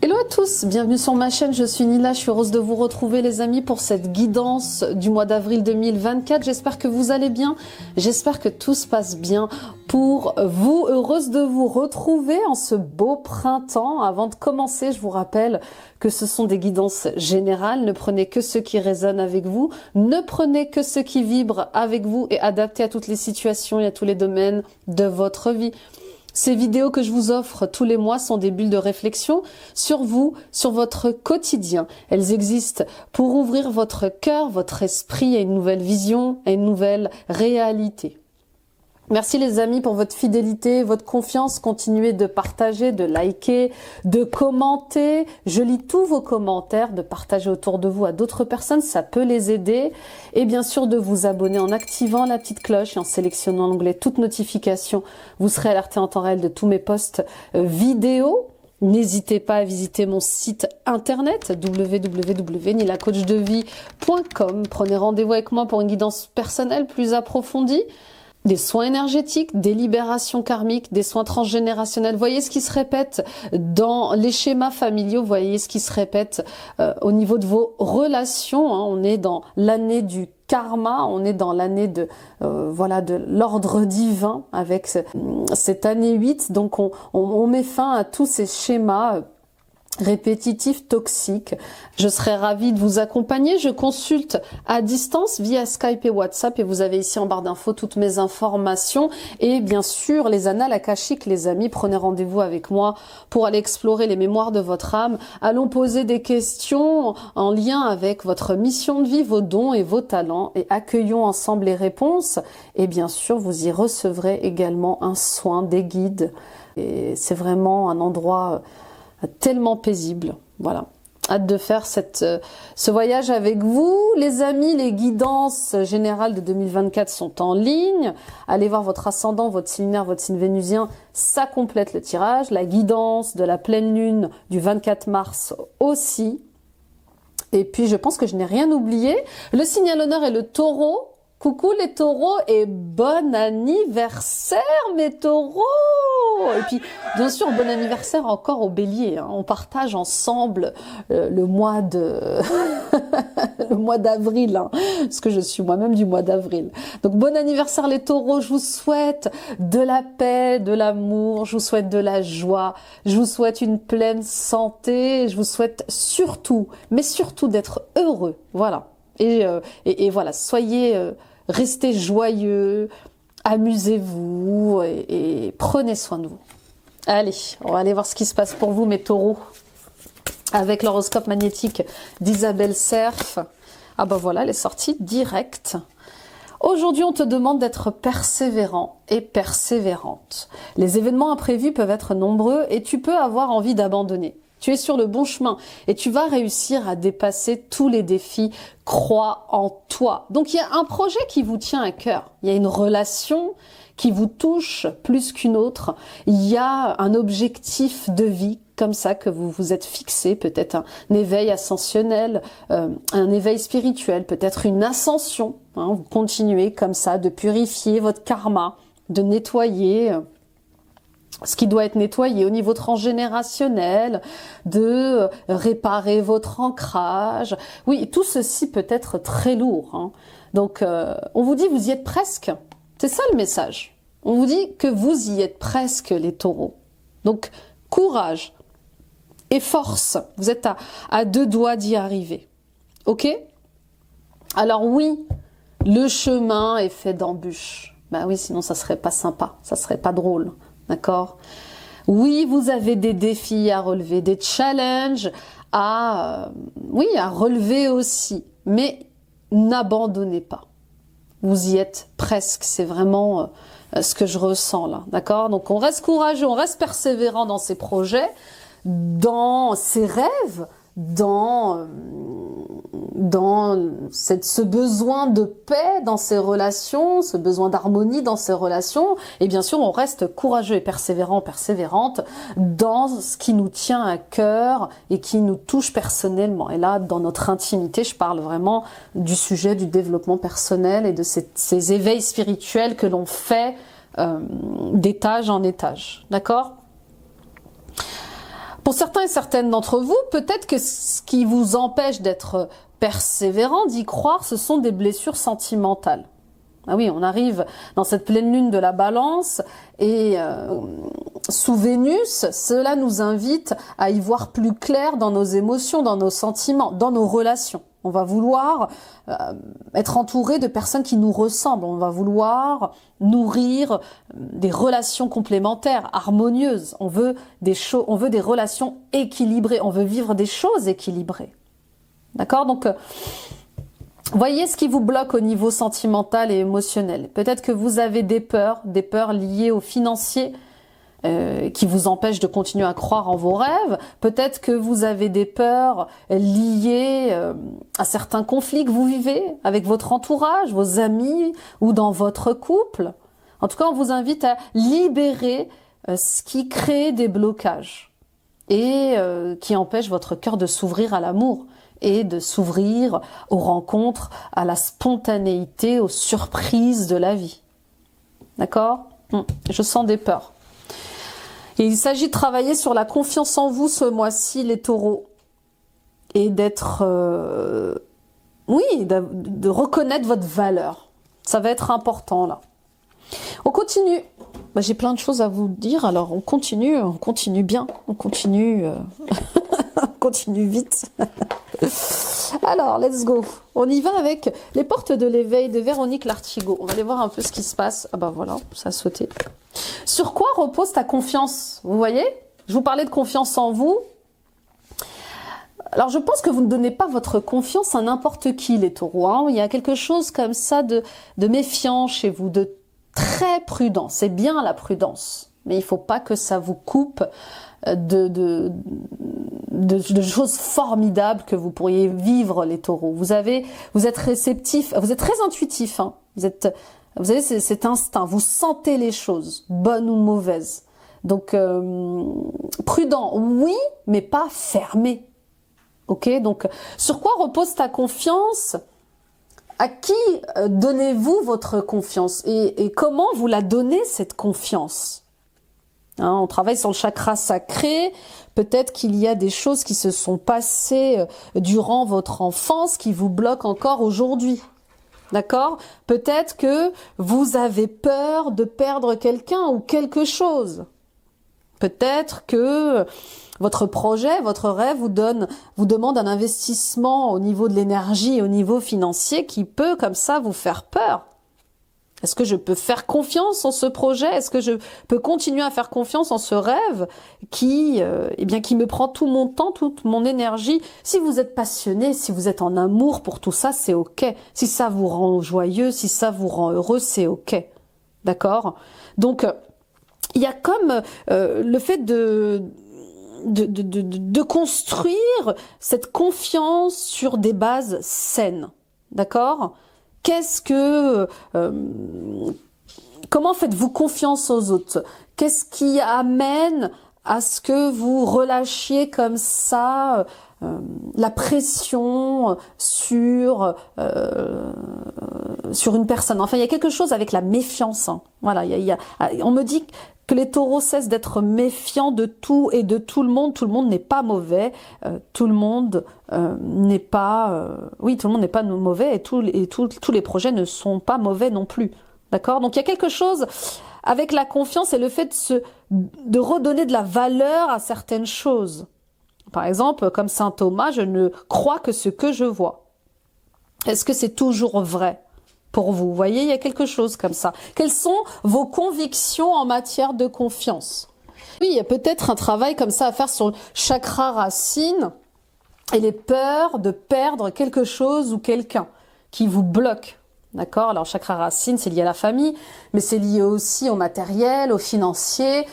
Hello à tous, bienvenue sur ma chaîne, je suis Nila, je suis heureuse de vous retrouver les amis pour cette guidance du mois d'avril 2024. J'espère que vous allez bien, j'espère que tout se passe bien pour vous, heureuse de vous retrouver en ce beau printemps. Avant de commencer, je vous rappelle que ce sont des guidances générales, ne prenez que ce qui résonne avec vous, ne prenez que ce qui vibre avec vous et adaptez à toutes les situations et à tous les domaines de votre vie. Ces vidéos que je vous offre tous les mois sont des bulles de réflexion sur vous, sur votre quotidien. Elles existent pour ouvrir votre cœur, votre esprit à une nouvelle vision, à une nouvelle réalité. Merci les amis pour votre fidélité, votre confiance. Continuez de partager, de liker, de commenter. Je lis tous vos commentaires, de partager autour de vous à d'autres personnes, ça peut les aider. Et bien sûr de vous abonner en activant la petite cloche et en sélectionnant l'onglet toutes notifications. Vous serez alerté en temps réel de tous mes posts vidéo. N'hésitez pas à visiter mon site internet www.nilacoachdevie.com. Prenez rendez-vous avec moi pour une guidance personnelle plus approfondie. Des soins énergétiques, des libérations karmiques, des soins transgénérationnels. Voyez ce qui se répète dans les schémas familiaux, voyez ce qui se répète au niveau de vos relations. Hein. On est dans l'année du karma, on est dans l'année de de l'ordre divin avec cette année 8. Donc on met fin à tous ces schémas répétitif, toxique. Je serais ravie de vous accompagner. Je consulte à distance via Skype et WhatsApp et vous avez ici en barre d'infos toutes mes informations et bien sûr les annales akashiques, les amis. Prenez rendez-vous avec moi pour aller explorer les mémoires de votre âme. Allons poser des questions en lien avec votre mission de vie, vos dons et vos talents et accueillons ensemble les réponses et bien sûr vous y recevrez également un soin des guides et c'est vraiment un endroit tellement paisible, voilà. Hâte de faire ce voyage avec vous. Les amis, les guidances générales de 2024 sont en ligne. Allez voir votre ascendant, votre signe lunaire, votre signe vénusien, ça complète le tirage. La guidance de la pleine lune du 24 mars aussi. Et puis, je pense que je n'ai rien oublié. Le signe à l'honneur est le taureau. Coucou les taureaux et bon anniversaire mes taureaux! Et puis bien sûr bon anniversaire encore au bélier, hein. On partage ensemble le mois de le mois d'avril, hein, parce que je suis moi-même du mois d'avril. Donc bon anniversaire les taureaux, je vous souhaite de la paix, de l'amour, je vous souhaite de la joie, je vous souhaite une pleine santé, je vous souhaite surtout, mais surtout d'être heureux, voilà. Et voilà, restez joyeux, amusez-vous et prenez soin de vous. Allez, on va aller voir ce qui se passe pour vous, mes taureaux, avec l'horoscope magnétique d'Isabelle Cerf. Ah ben voilà, elle est sortie directe. Aujourd'hui, on te demande d'être persévérant et persévérante. Les événements imprévus peuvent être nombreux et tu peux avoir envie d'abandonner. Tu es sur le bon chemin et tu vas réussir à dépasser tous les défis. Crois en toi. Donc il y a un projet qui vous tient à cœur. Il y a une relation qui vous touche plus qu'une autre. Il y a un objectif de vie comme ça que vous vous êtes fixé. Peut-être un éveil ascensionnel, un éveil spirituel, peut-être une ascension. Hein. Vous continuez comme ça de purifier votre karma, de nettoyer ce qui doit être nettoyé au niveau transgénérationnel, de réparer votre ancrage. Oui, tout ceci peut être très lourd. Hein. Donc, on vous dit, vous y êtes presque. C'est ça le message. On vous dit que vous y êtes presque, les taureaux. Donc, courage et force. Vous êtes à deux doigts d'y arriver. Ok? Alors oui, le chemin est fait d'embûches. Ben oui, sinon ça serait pas sympa, ça serait pas drôle. D'accord? Oui, vous avez des défis à relever, des challenges à relever aussi. Mais n'abandonnez pas. Vous y êtes presque. C'est vraiment ce que je ressens là. D'accord? Donc on reste courageux, on reste persévérant dans ses projets, dans ses rêves, dans ce besoin de paix dans ses relations, ce besoin d'harmonie dans ses relations. Et bien sûr, on reste courageux et persévérant, persévérante dans ce qui nous tient à cœur et qui nous touche personnellement. Et là, dans notre intimité, je parle vraiment du sujet du développement personnel et de ces éveils spirituels que l'on fait d'étage en étage. D'accord ? Pour certains et certaines d'entre vous, peut-être que ce qui vous empêche d'être persévérant, d'y croire, ce sont des blessures sentimentales. Ah oui, on arrive dans cette pleine lune de la balance et sous Vénus, cela nous invite à y voir plus clair dans nos émotions, dans nos sentiments, dans nos relations. On va vouloir être entouré de personnes qui nous ressemblent. On va vouloir nourrir des relations complémentaires, harmonieuses. On veut des relations équilibrées. On veut vivre des choses équilibrées. D'accord? Donc, voyez ce qui vous bloque au niveau sentimental et émotionnel. Peut-être que vous avez des peurs liées au financier, qui vous empêchent de continuer à croire en vos rêves. Peut-être que vous avez des peurs liées à certains conflits que vous vivez avec votre entourage, vos amis ou dans votre couple. En tout cas, on vous invite à libérer ce qui crée des blocages et qui empêche votre cœur de s'ouvrir à l'amour et de s'ouvrir aux rencontres, à la spontanéité, aux surprises de la vie. D'accord? Je sens des peurs. Et il s'agit de travailler sur la confiance en vous ce mois-ci, les taureaux. Et d'être... de reconnaître votre valeur. Ça va être important, là. On continue. J'ai plein de choses à vous dire, alors on continue bien. On continue... on continue vite. Alors, let's go. On y va avec les portes de l'éveil de Véronique Lartigot. On va aller voir un peu ce qui se passe. Ah bah voilà, ça a sauté. Sur quoi repose ta confiance? Vous voyez? Je vous parlais de confiance en vous. Alors, je pense que vous ne donnez pas votre confiance à n'importe qui, les taureaux. Hein. Il y a quelque chose comme ça de méfiant chez vous, de très prudent. C'est bien la prudence, mais il ne faut pas que ça vous coupe de choses formidables que vous pourriez vivre, les taureaux. Vous êtes réceptifs, vous êtes très intuitifs. Hein. Vous avez cet instinct, vous sentez les choses, bonnes ou mauvaises. Donc, prudent, oui, mais pas fermé. Ok, donc, sur quoi repose ta confiance? À qui donnez-vous votre confiance? Et comment vous la donnez, cette confiance? Hein, on travaille sur le chakra sacré. Peut-être qu'il y a des choses qui se sont passées durant votre enfance qui vous bloquent encore aujourd'hui. D'accord? Peut-être que vous avez peur de perdre quelqu'un ou quelque chose. Peut-être que votre projet, votre rêve vous demande un investissement au niveau de l'énergie et au niveau financier qui peut comme ça vous faire peur. Est-ce que je peux faire confiance en ce projet? Est-ce que je peux continuer à faire confiance en ce rêve qui me prend tout mon temps, toute mon énergie? Si vous êtes passionné, si vous êtes en amour pour tout ça, c'est ok. Si ça vous rend joyeux, si ça vous rend heureux, c'est ok. D'accord? Donc, il y a comme le fait de construire cette confiance sur des bases saines. D'accord? Comment faites-vous confiance aux autres? Qu'est-ce qui amène à ce que vous relâchiez comme ça la pression sur une personne? Enfin, il y a quelque chose avec la méfiance. Hein. Voilà, on me dit que les taureaux cessent d'être méfiants de tout et de tout le monde. Tout le monde n'est pas mauvais. Tout le monde n'est pas... tout le monde n'est pas mauvais et tous les projets ne sont pas mauvais non plus. D'accord? Donc, il y a quelque chose avec la confiance et le fait de redonner de la valeur à certaines choses. Par exemple, comme saint Thomas, je ne crois que ce que je vois. Est-ce que c'est toujours vrai pour vous? Vous voyez, il y a quelque chose comme ça. Quelles sont vos convictions en matière de confiance? Oui, il y a peut-être un travail comme ça à faire sur le chakra racine et les peurs de perdre quelque chose ou quelqu'un qui vous bloque. D'accord? Alors, chakra racine, c'est lié à la famille, mais c'est lié aussi au matériel, au financier.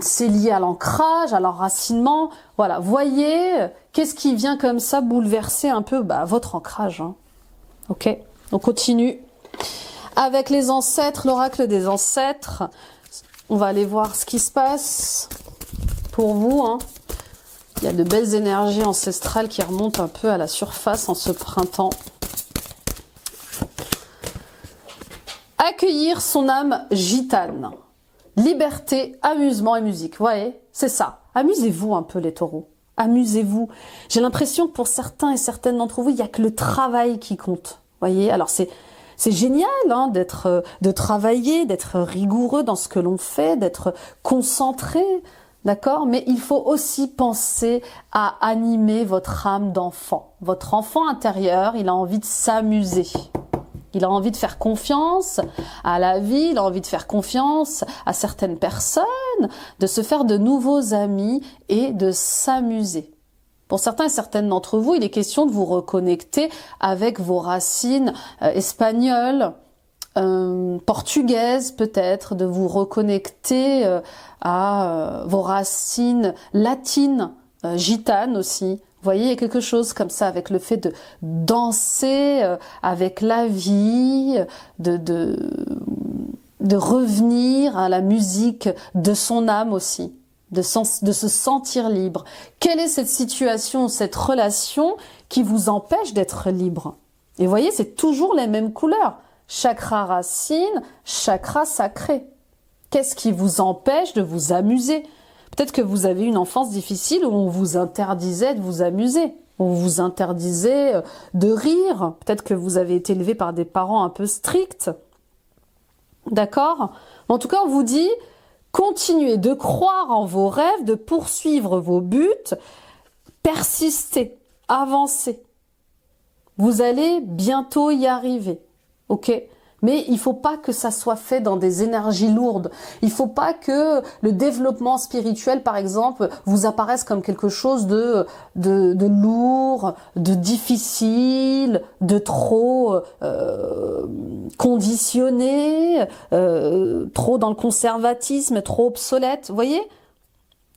C'est lié à l'ancrage, à l'enracinement. Voilà, voyez, qu'est-ce qui vient comme ça bouleverser un peu votre ancrage. Hein. Ok, on continue. Avec les ancêtres, l'oracle des ancêtres, on va aller voir ce qui se passe pour vous. Hein. Il y a de belles énergies ancestrales qui remontent un peu à la surface en ce printemps. Accueillir son âme gitane. Liberté, amusement et musique. Vous voyez, c'est ça. Amusez-vous un peu les taureaux. Amusez-vous. J'ai l'impression que pour certains et certaines d'entre vous, il n'y a que le travail qui compte. Voyez, alors c'est génial hein, de travailler, d'être rigoureux dans ce que l'on fait, d'être concentré, d'accord? Mais il faut aussi penser à animer votre âme d'enfant. Votre enfant intérieur, il a envie de s'amuser. Il a envie de faire confiance à la vie, il a envie de faire confiance à certaines personnes, de se faire de nouveaux amis et de s'amuser. Pour certains et certaines d'entre vous, il est question de vous reconnecter avec vos racines espagnoles, portugaises peut-être, de vous reconnecter à vos racines latines, gitanes aussi. Vous voyez, il y a quelque chose comme ça avec le fait de danser avec la vie, de revenir à la musique de son âme aussi, de se sentir libre. Quelle est cette situation, cette relation qui vous empêche d'être libre? Et vous voyez, c'est toujours les mêmes couleurs. Chakra racine, chakra sacré. Qu'est-ce qui vous empêche de vous amuser? Peut-être que vous avez une enfance difficile où on vous interdisait de vous amuser, on vous interdisait de rire. Peut-être que vous avez été élevé par des parents un peu stricts. D'accord? En tout cas, on vous dit, continuez de croire en vos rêves, de poursuivre vos buts, persistez, avancez. Vous allez bientôt y arriver. Ok? Mais il faut pas que ça soit fait dans des énergies lourdes. Il faut pas que le développement spirituel, par exemple, vous apparaisse comme quelque chose de lourd, de difficile, de trop conditionné, trop dans le conservatisme, trop obsolète. Vous voyez?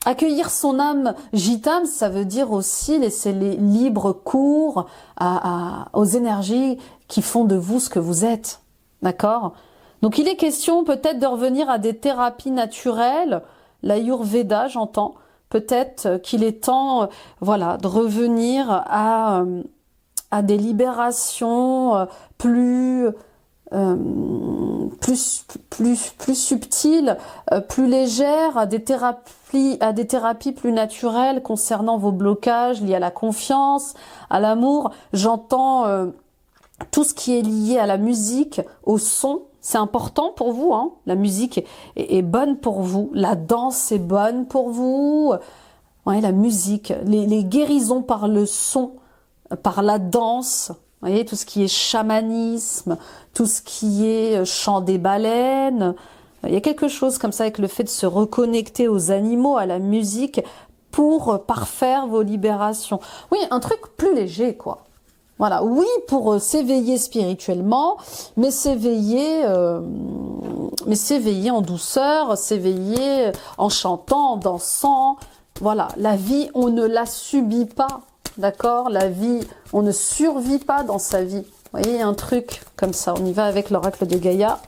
Accueillir son âme gitane, ça veut dire aussi laisser les libres cours aux énergies qui font de vous ce que vous êtes. D'accord? Donc il est question peut-être de revenir à des thérapies naturelles, l'Ayurveda j'entends, peut-être qu'il est temps voilà, de revenir à des libérations plus subtiles, plus légères, à des thérapies plus naturelles concernant vos blocages liés à la confiance, à l'amour. J'entends tout ce qui est lié à la musique, au son, c'est important pour vous, hein. La musique est bonne pour vous, la danse est bonne pour vous, ouais, la musique, les guérisons par le son, par la danse, vous voyez, tout ce qui est chamanisme, tout ce qui est chant des baleines, il y a quelque chose comme ça avec le fait de se reconnecter aux animaux, à la musique, pour parfaire vos libérations. Oui, un truc plus léger, quoi. Voilà, oui, pour s'éveiller spirituellement, mais s'éveiller en douceur, s'éveiller en chantant, en dansant. Voilà, la vie, on ne la subit pas, d'accord? La vie, on ne survit pas dans sa vie. Vous voyez, un truc comme ça. On y va avec l'oracle de Gaïa.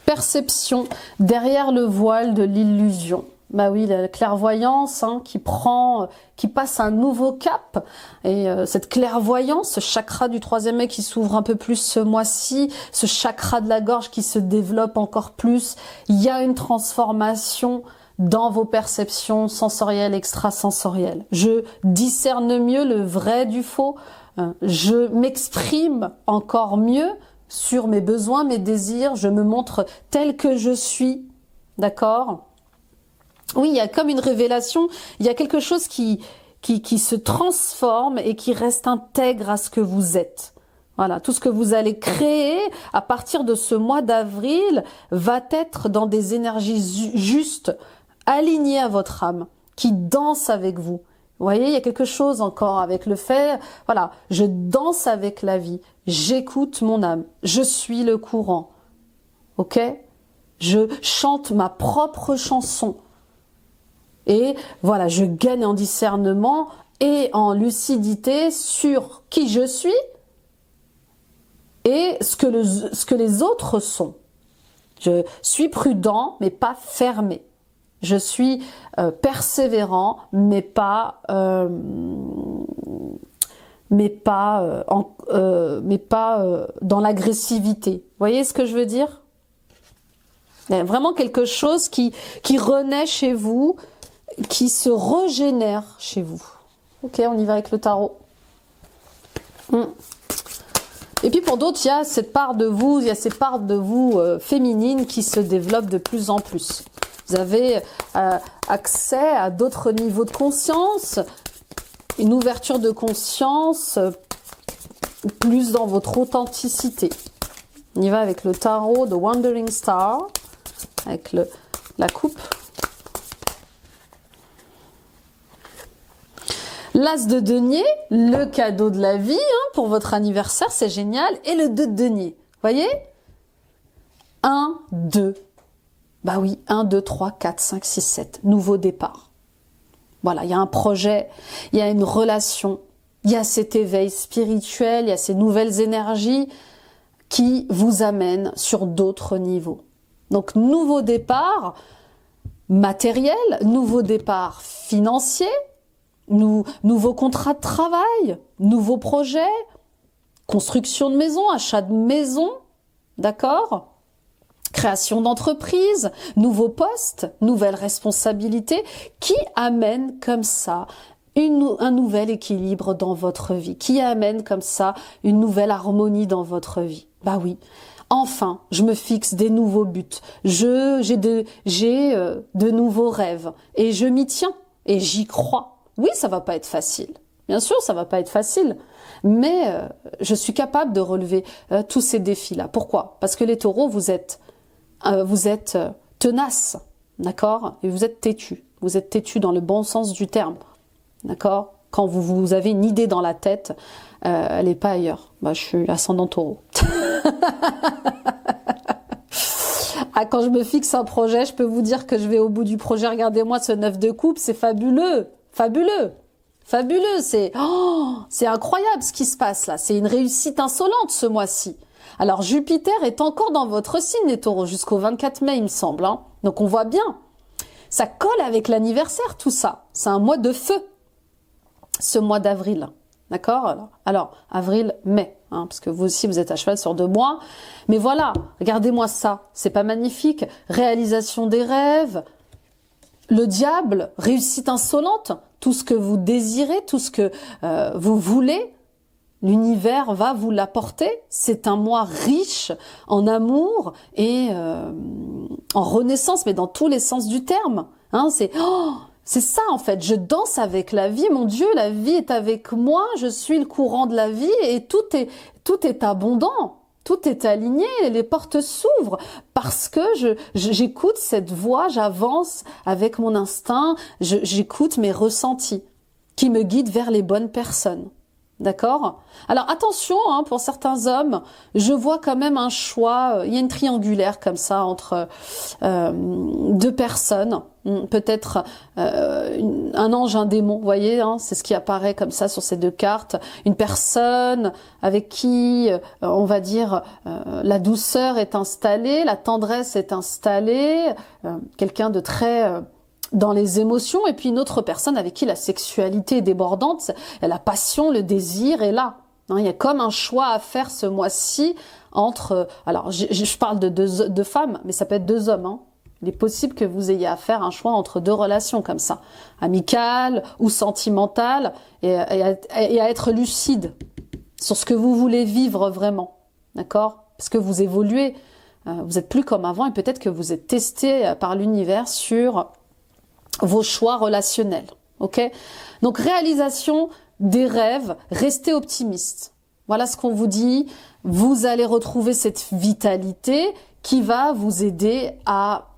Perception derrière le voile de l'illusion. Bah oui, la clairvoyance hein, qui passe un nouveau cap. Et cette clairvoyance, ce chakra du troisième œil qui s'ouvre un peu plus ce mois-ci, ce chakra de la gorge qui se développe encore plus. Il y a une transformation dans vos perceptions sensorielles, extrasensorielles. Je discerne mieux le vrai du faux. Je m'exprime encore mieux sur mes besoins, mes désirs. Je me montre tel que je suis. D'accord ? Oui, il y a comme une révélation, il y a quelque chose qui se transforme et qui reste intègre à ce que vous êtes. Voilà, tout ce que vous allez créer à partir de ce mois d'avril va être dans des énergies justes, alignées à votre âme, qui dansent avec vous. Vous voyez, il y a quelque chose encore avec le fait, voilà, je danse avec la vie, j'écoute mon âme, je suis le courant. Ok ? Je chante ma propre chanson. Et voilà, je gagne en discernement et en lucidité sur qui je suis et ce que les autres sont. Je suis prudent, mais pas fermé. Je suis persévérant, mais pas dans l'agressivité. Vous voyez ce que je veux dire ? Il y a vraiment quelque chose qui renaît chez vous, qui se régénère chez vous. Ok, on y va avec le tarot. Et puis pour d'autres, il y a cette part de vous, féminine qui se développe de plus en plus. Vous avez accès à d'autres niveaux de conscience, une ouverture de conscience, plus dans votre authenticité. On y va avec le tarot de Wandering Star, avec la coupe. L'as de denier, le cadeau de la vie pour votre anniversaire, c'est génial. Et le 2 de denier, voyez 1, 2. Bah oui, 1, 2, 3, 4, 5, 6, 7. Nouveau départ. Voilà, il y a un projet, il y a une relation, il y a cet éveil spirituel, il y a ces nouvelles énergies qui vous amènent sur d'autres niveaux. Donc, nouveau départ matériel, nouveau départ financier, nouveau contrat de travail, nouveaux projets, construction de maison, achat de maison, d'accord ? Création d'entreprise, nouveaux postes, nouvelles responsabilités qui amènent comme ça un nouvel équilibre dans votre vie, qui amène comme ça une nouvelle harmonie dans votre vie. Bah oui. Enfin, je me fixe des nouveaux buts. J'ai de nouveaux rêves et je m'y tiens et j'y crois. Oui, ça va pas être facile. Bien sûr, ça va pas être facile. Mais je suis capable de relever tous ces défis-là. Pourquoi ? Parce que les taureaux, vous êtes tenaces, d'accord ? Et vous êtes têtus. Vous êtes têtus dans le bon sens du terme, d'accord ? Quand vous avez une idée dans la tête, elle n'est pas ailleurs. Bah, je suis ascendant taureau. Ah, quand je me fixe un projet, je peux vous dire que je vais au bout du projet. Regardez-moi ce 9 de coupe, c'est fabuleux. Fabuleux, fabuleux, c'est incroyable ce qui se passe là, c'est une réussite insolente ce mois-ci. Alors Jupiter est encore dans votre signe les taureaux jusqu'au 24 mai il me semble, donc on voit bien, ça colle avec l'anniversaire tout ça, c'est un mois de feu, ce mois d'avril, d'accord ? Alors avril-mai, parce que vous aussi vous êtes à cheval sur 2 mois, mais voilà, regardez-moi ça, c'est pas magnifique, réalisation des rêves, le diable, réussite insolente, tout ce que vous désirez, tout ce que vous voulez, l'univers va vous l'apporter. C'est un mois riche en amour et en renaissance, mais dans tous les sens du terme. C'est ça en fait, je danse avec la vie, mon Dieu, la vie est avec moi, je suis le courant de la vie et tout est abondant. Tout est aligné, les portes s'ouvrent parce que j'écoute cette voix, j'avance avec mon instinct, j'écoute mes ressentis qui me guident vers les bonnes personnes. D'accord ? Alors attention, pour certains hommes, je vois quand même un choix, il y a une triangulaire comme ça entre 2 personnes, peut-être un ange, un démon, vous voyez, c'est ce qui apparaît comme ça sur ces 2 cartes, une personne avec qui, on va dire, la douceur est installée, la tendresse est installée, quelqu'un de très... dans les émotions, et puis une autre personne avec qui la sexualité est débordante, la passion, le désir est là. Il y a comme un choix à faire ce mois-ci entre... Alors, je parle de 2 femmes, mais ça peut être 2 hommes. Il est possible que vous ayez à faire un choix entre 2 relations comme ça, amicales ou sentimentales, et à être lucide sur ce que vous voulez vivre vraiment. D'accord ? Parce que vous évoluez, vous êtes plus comme avant, et peut-être que vous êtes testé par l'univers sur... vos choix relationnels, ok ? Donc, réalisation des rêves, restez optimiste. Voilà ce qu'on vous dit. Vous allez retrouver cette vitalité qui va vous aider à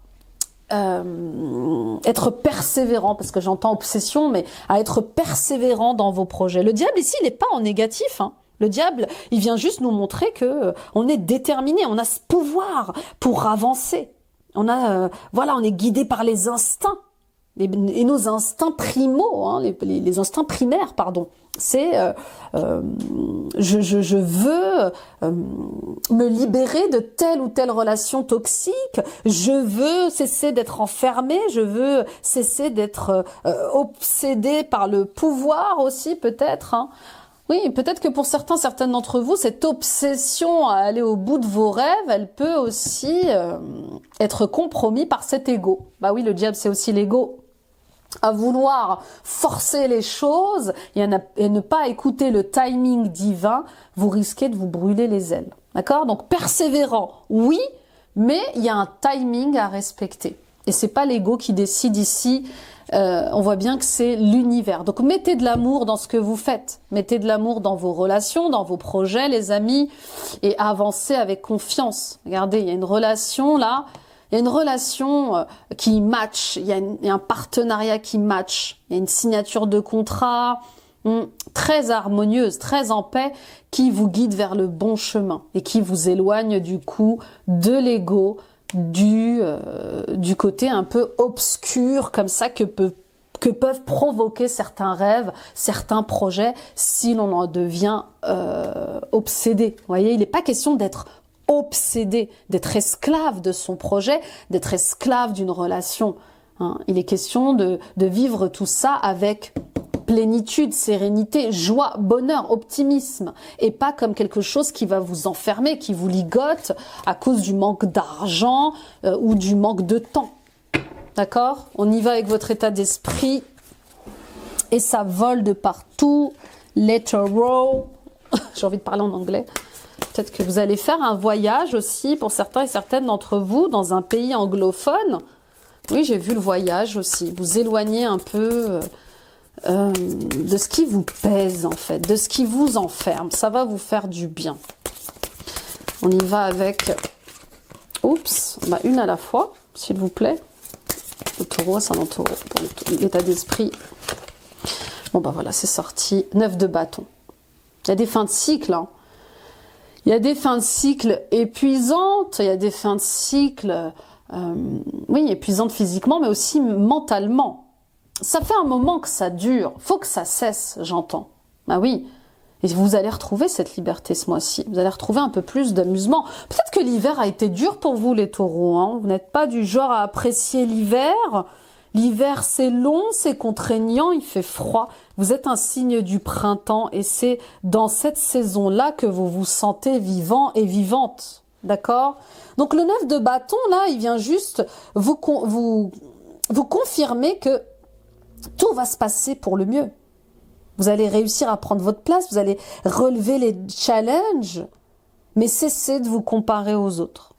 être persévérant, parce que j'entends obsession, mais à être persévérant dans vos projets. Le diable ici, il n'est pas en négatif, Le diable, il vient juste nous montrer que on est déterminé, on a ce pouvoir pour avancer. On est guidé par les instincts. Et nos instincts primaux, les instincts primaires, pardon, c'est je veux me libérer de telle ou telle relation toxique, je veux cesser d'être enfermé, je veux cesser d'être obsédé par le pouvoir aussi peut-être. Oui, peut-être que pour certaines d'entre vous, cette obsession à aller au bout de vos rêves, elle peut aussi être compromis par cet ego. Bah oui, le diable, c'est aussi l'ego. À vouloir forcer les choses et ne pas écouter le timing divin, vous risquez de vous brûler les ailes. D'accord? Donc persévérant, oui, mais il y a un timing à respecter. Et c'est pas l'ego qui décide ici. On voit bien que c'est l'univers. Donc mettez de l'amour dans ce que vous faites. Mettez de l'amour dans vos relations, dans vos projets, les amis, et avancez avec confiance. Regardez, il y a une relation là. Il y a une relation qui match, il y a un partenariat qui match, il y a une signature de contrat très harmonieuse, très en paix, qui vous guide vers le bon chemin et qui vous éloigne du coup de l'ego, du côté un peu obscur comme ça que peuvent provoquer certains rêves, certains projets si l'on en devient obsédé. Vous voyez, il n'est pas question d'être obsédé, d'être esclave de son projet, d'être esclave d'une relation. Hein. Il est question de vivre tout ça avec plénitude, sérénité, joie, bonheur, optimisme, et pas comme quelque chose qui va vous enfermer, qui vous ligote à cause du manque d'argent ou du manque de temps. D'accord? On y va avec votre état d'esprit et ça vole de partout. Let it roll. J'ai envie de parler en anglais. Peut-être que vous allez faire un voyage aussi, pour certains et certaines d'entre vous, dans un pays anglophone. Oui, j'ai vu le voyage aussi. Vous éloignez un peu de ce qui vous pèse, en fait, de ce qui vous enferme. Ça va vous faire du bien. On y va avec... Oups, bah une à la fois, s'il vous plaît. Le taureau, c'est un taureau pour l'état d'esprit. Bon, bah voilà, c'est sorti. 9 de bâton. Il y a des fins de cycle, hein. Il y a des fins de cycle épuisantes, il y a des fins de cycle, oui, épuisantes physiquement, mais aussi mentalement. Ça fait un moment que ça dure, faut que ça cesse, j'entends. Ah oui, et vous allez retrouver cette liberté ce mois-ci, vous allez retrouver un peu plus d'amusement. Peut-être que l'hiver a été dur pour vous les taureaux, hein. Vous n'êtes pas du genre à apprécier l'hiver. L'hiver, c'est long, c'est contraignant, il fait froid. Vous êtes un signe du printemps et c'est dans cette saison-là que vous vous sentez vivant et vivante. D'accord? Donc le 9 de bâton, là, il vient juste vous confirmer que tout va se passer pour le mieux. Vous allez réussir à prendre votre place, vous allez relever les challenges, mais cessez de vous comparer aux autres.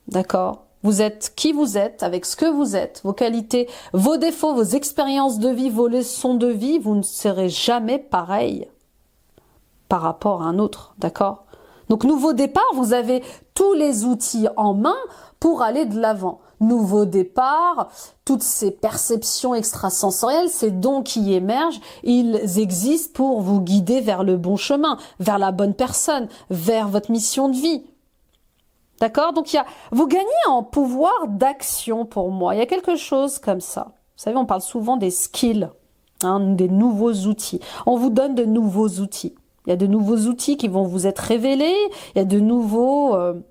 D'accord? Vous êtes qui vous êtes, avec ce que vous êtes, vos qualités, vos défauts, vos expériences de vie, vos leçons de vie, vous ne serez jamais pareil par rapport à un autre, d'accord? Donc, nouveau départ, vous avez tous les outils en main pour aller de l'avant. Nouveau départ, toutes ces perceptions extrasensorielles, ces dons qui émergent, ils existent pour vous guider vers le bon chemin, vers la bonne personne, vers votre mission de vie. D'accord? Donc, vous gagnez en pouvoir d'action pour moi. Il y a quelque chose comme ça. Vous savez, on parle souvent des skills, hein, des nouveaux outils. On vous donne de nouveaux outils. Il y a de nouveaux outils qui vont vous être révélés. Il y a de nouvelles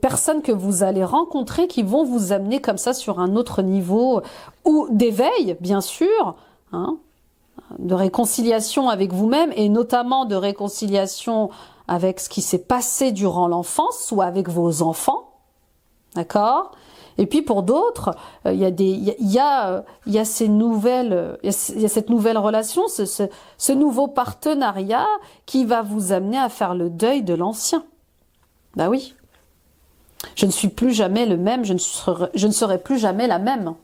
personnes que vous allez rencontrer qui vont vous amener comme ça sur un autre niveau ou d'éveil, bien sûr, hein, de réconciliation avec vous-même et notamment de réconciliation avec ce qui s'est passé durant l'enfance ou avec vos enfants, d'accord? Et puis pour d'autres, il y a cette nouvelle relation, ce nouveau partenariat qui va vous amener à faire le deuil de l'ancien. Bah oui. Je ne suis plus jamais le même, je ne serai plus jamais la même.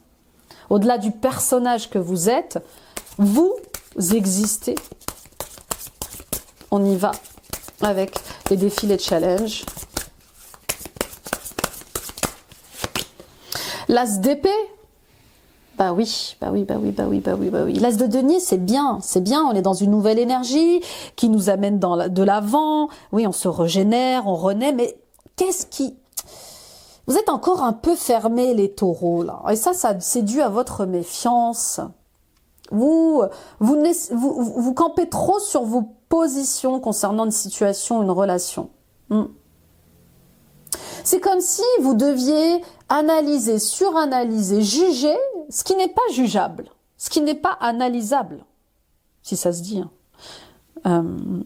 Au-delà du personnage que vous êtes, vous existez. On y va avec les défis, les challenges. L'as d'épée. Bah oui. L'as de denier, c'est bien, on est dans une nouvelle énergie qui nous amène de l'avant. Oui, on se régénère, on renaît, mais vous êtes encore un peu fermés, les taureaux, là. Et ça c'est dû à votre méfiance. Vous campez trop sur vos positions concernant une situation, une relation. C'est comme si vous deviez analyser, suranalyser, juger ce qui n'est pas jugeable, ce qui n'est pas analysable. si ça se dit. Il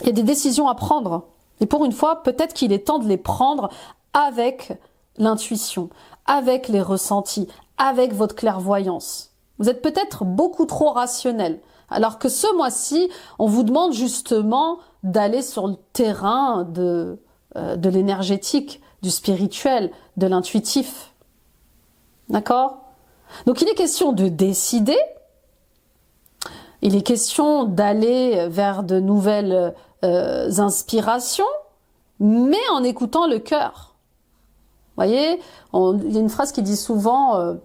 y a des décisions à prendre. Et pour une fois, peut-être qu'il est temps de les prendre avec l'intuition, avec les ressentis, avec votre clairvoyance. Vous êtes peut-être beaucoup trop rationnel. Alors que ce mois-ci, on vous demande justement d'aller sur le terrain de l'énergétique, du spirituel, de l'intuitif. D'accord? Donc il est question de décider, il est question d'aller vers de nouvelles inspirations, mais en écoutant le cœur. Vous voyez, il y a une phrase qui dit souvent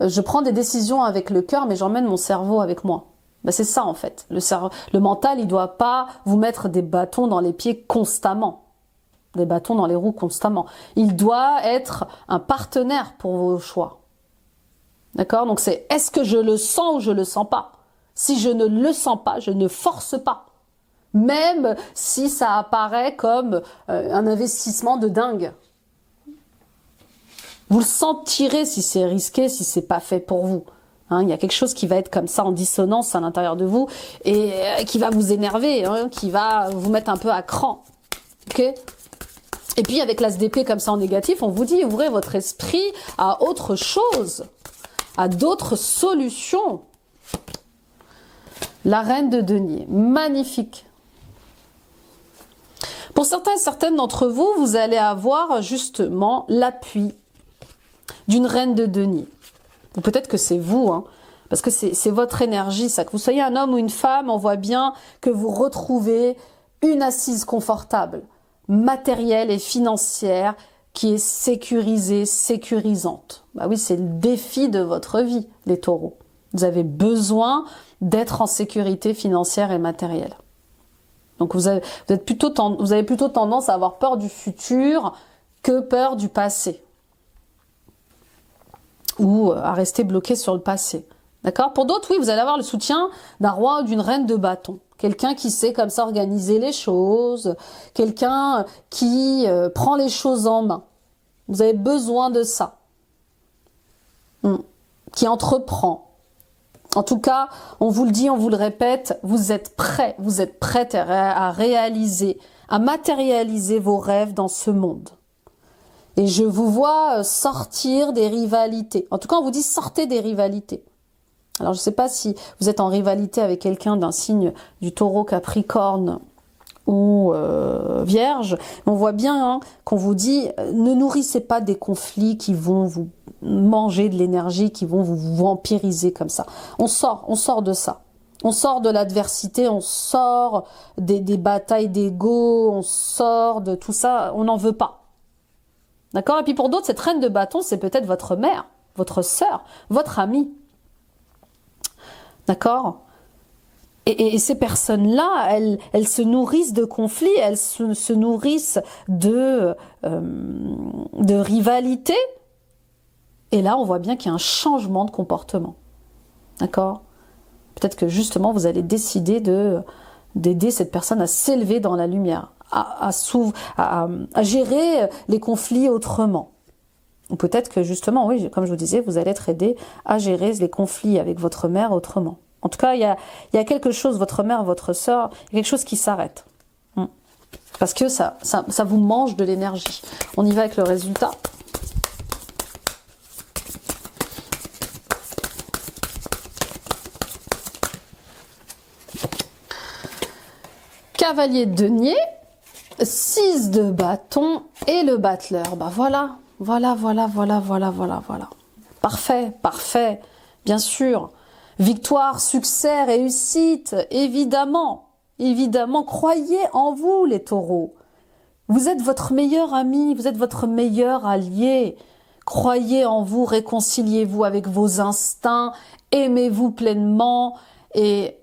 je prends des décisions avec le cœur, mais j'emmène mon cerveau avec moi. Ben c'est ça en fait. Le mental, il ne doit pas vous mettre des bâtons dans les pieds constamment, des bâtons dans les roues constamment. Il doit être un partenaire pour vos choix. D'accord? Donc c'est est-ce que je le sens ou je le sens pas? Si je ne le sens pas, je ne force pas. Même si ça apparaît comme un investissement de dingue. Vous le sentirez si c'est risqué, si c'est pas fait pour vous. Hein, il y a quelque chose qui va être comme ça en dissonance à l'intérieur de vous et qui va vous énerver, hein, qui va vous mettre un peu à cran. Ok? Et puis avec l'as d'épée comme ça en négatif, on vous dit ouvrez votre esprit à autre chose, à d'autres solutions. La reine de denier, magnifique. Pour certains et certaines d'entre vous, vous allez avoir justement l'appui d'une reine de denier. Ou peut-être que c'est vous, hein, parce que c'est votre énergie, ça. Que vous soyez un homme ou une femme, on voit bien que vous retrouvez une assise confortable, matérielle et financière, qui est sécurisée, sécurisante. Bah oui, c'est le défi de votre vie, les taureaux. Vous avez besoin d'être en sécurité financière et matérielle. Donc vous avez plutôt tendance à avoir peur du futur que peur du passé. Ou à rester bloqué sur le passé. D'accord? Pour d'autres, oui, vous allez avoir le soutien d'un roi ou d'une reine de bâton. Quelqu'un qui sait comme ça organiser les choses, quelqu'un qui prend les choses en main. Vous avez besoin de ça. Qui entreprend. En tout cas, on vous le dit, on vous le répète, vous êtes prêts à réaliser, à matérialiser vos rêves dans ce monde. Et je vous vois sortir des rivalités. En tout cas, on vous dit sortez des rivalités. Alors, je ne sais pas si vous êtes en rivalité avec quelqu'un d'un signe du taureau, capricorne ou vierge. On voit bien qu'on vous dit ne nourrissez pas des conflits qui vont vous manger de l'énergie, qui vont vous vampiriser comme ça. On sort de ça. On sort de l'adversité, on sort des batailles d'ego, on sort de tout ça. On n'en veut pas. D'accord? Et puis pour d'autres, cette reine de bâton, c'est peut-être votre mère, votre sœur, votre amie. D'accord? Et ces personnes-là, elles se nourrissent de conflits, elles se nourrissent de rivalité. Et là, on voit bien qu'il y a un changement de comportement. D'accord? Peut-être que justement, vous allez décider d'aider cette personne à s'élever dans la lumière. À gérer les conflits autrement. Ou peut-être que justement, oui, comme je vous disais, vous allez être aidé à gérer les conflits avec votre mère autrement. En tout cas, il y a quelque chose, votre mère, votre sœur, il y a quelque chose qui s'arrête. Parce que ça vous mange de l'énergie. On y va avec le résultat. Cavalier de denier, 6 de bâton et le battleur. Bah voilà. Parfait, bien sûr. Victoire, succès, réussite, évidemment, croyez en vous les taureaux. Vous êtes votre meilleur ami, vous êtes votre meilleur allié. Croyez en vous, réconciliez-vous avec vos instincts, aimez-vous pleinement et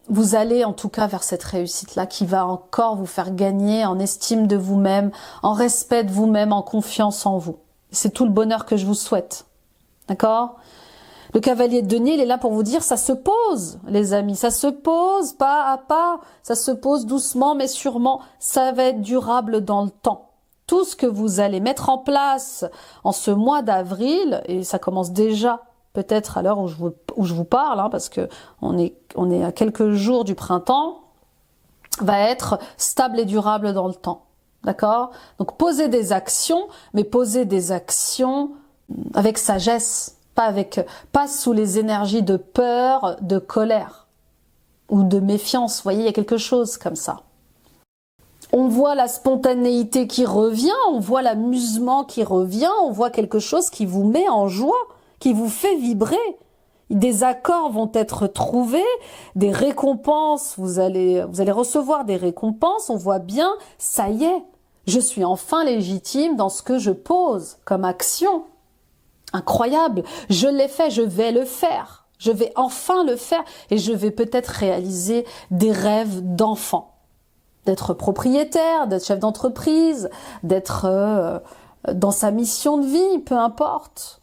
vous allez en tout cas vers cette réussite-là qui va encore vous faire gagner en estime de vous-même, en respect de vous-même, en confiance en vous. C'est tout le bonheur que je vous souhaite. D'accord? Le cavalier de denier, il est là pour vous dire, ça se pose, les amis, ça se pose pas à pas, ça se pose doucement mais sûrement, ça va être durable dans le temps. Tout ce que vous allez mettre en place en ce mois d'avril, et ça commence déjà peut-être à l'heure où où je vous parle, hein, parce que on est à quelques jours du printemps, va être stable et durable dans le temps. D'accord? Donc posez des actions, mais posez des actions avec sagesse, pas sous les énergies de peur, de colère ou de méfiance. Vous voyez, il y a quelque chose comme ça. On voit la spontanéité qui revient, on voit l'amusement qui revient, on voit quelque chose qui vous met en joie, qui vous fait vibrer. Des accords vont être trouvés, des récompenses, vous allez recevoir des récompenses, on voit bien, ça y est, je suis enfin légitime dans ce que je pose comme action. Incroyable, je l'ai fait, je vais le faire, je vais enfin le faire et je vais peut-être réaliser des rêves d'enfant. D'être propriétaire, d'être chef d'entreprise, d'être dans sa mission de vie, peu importe.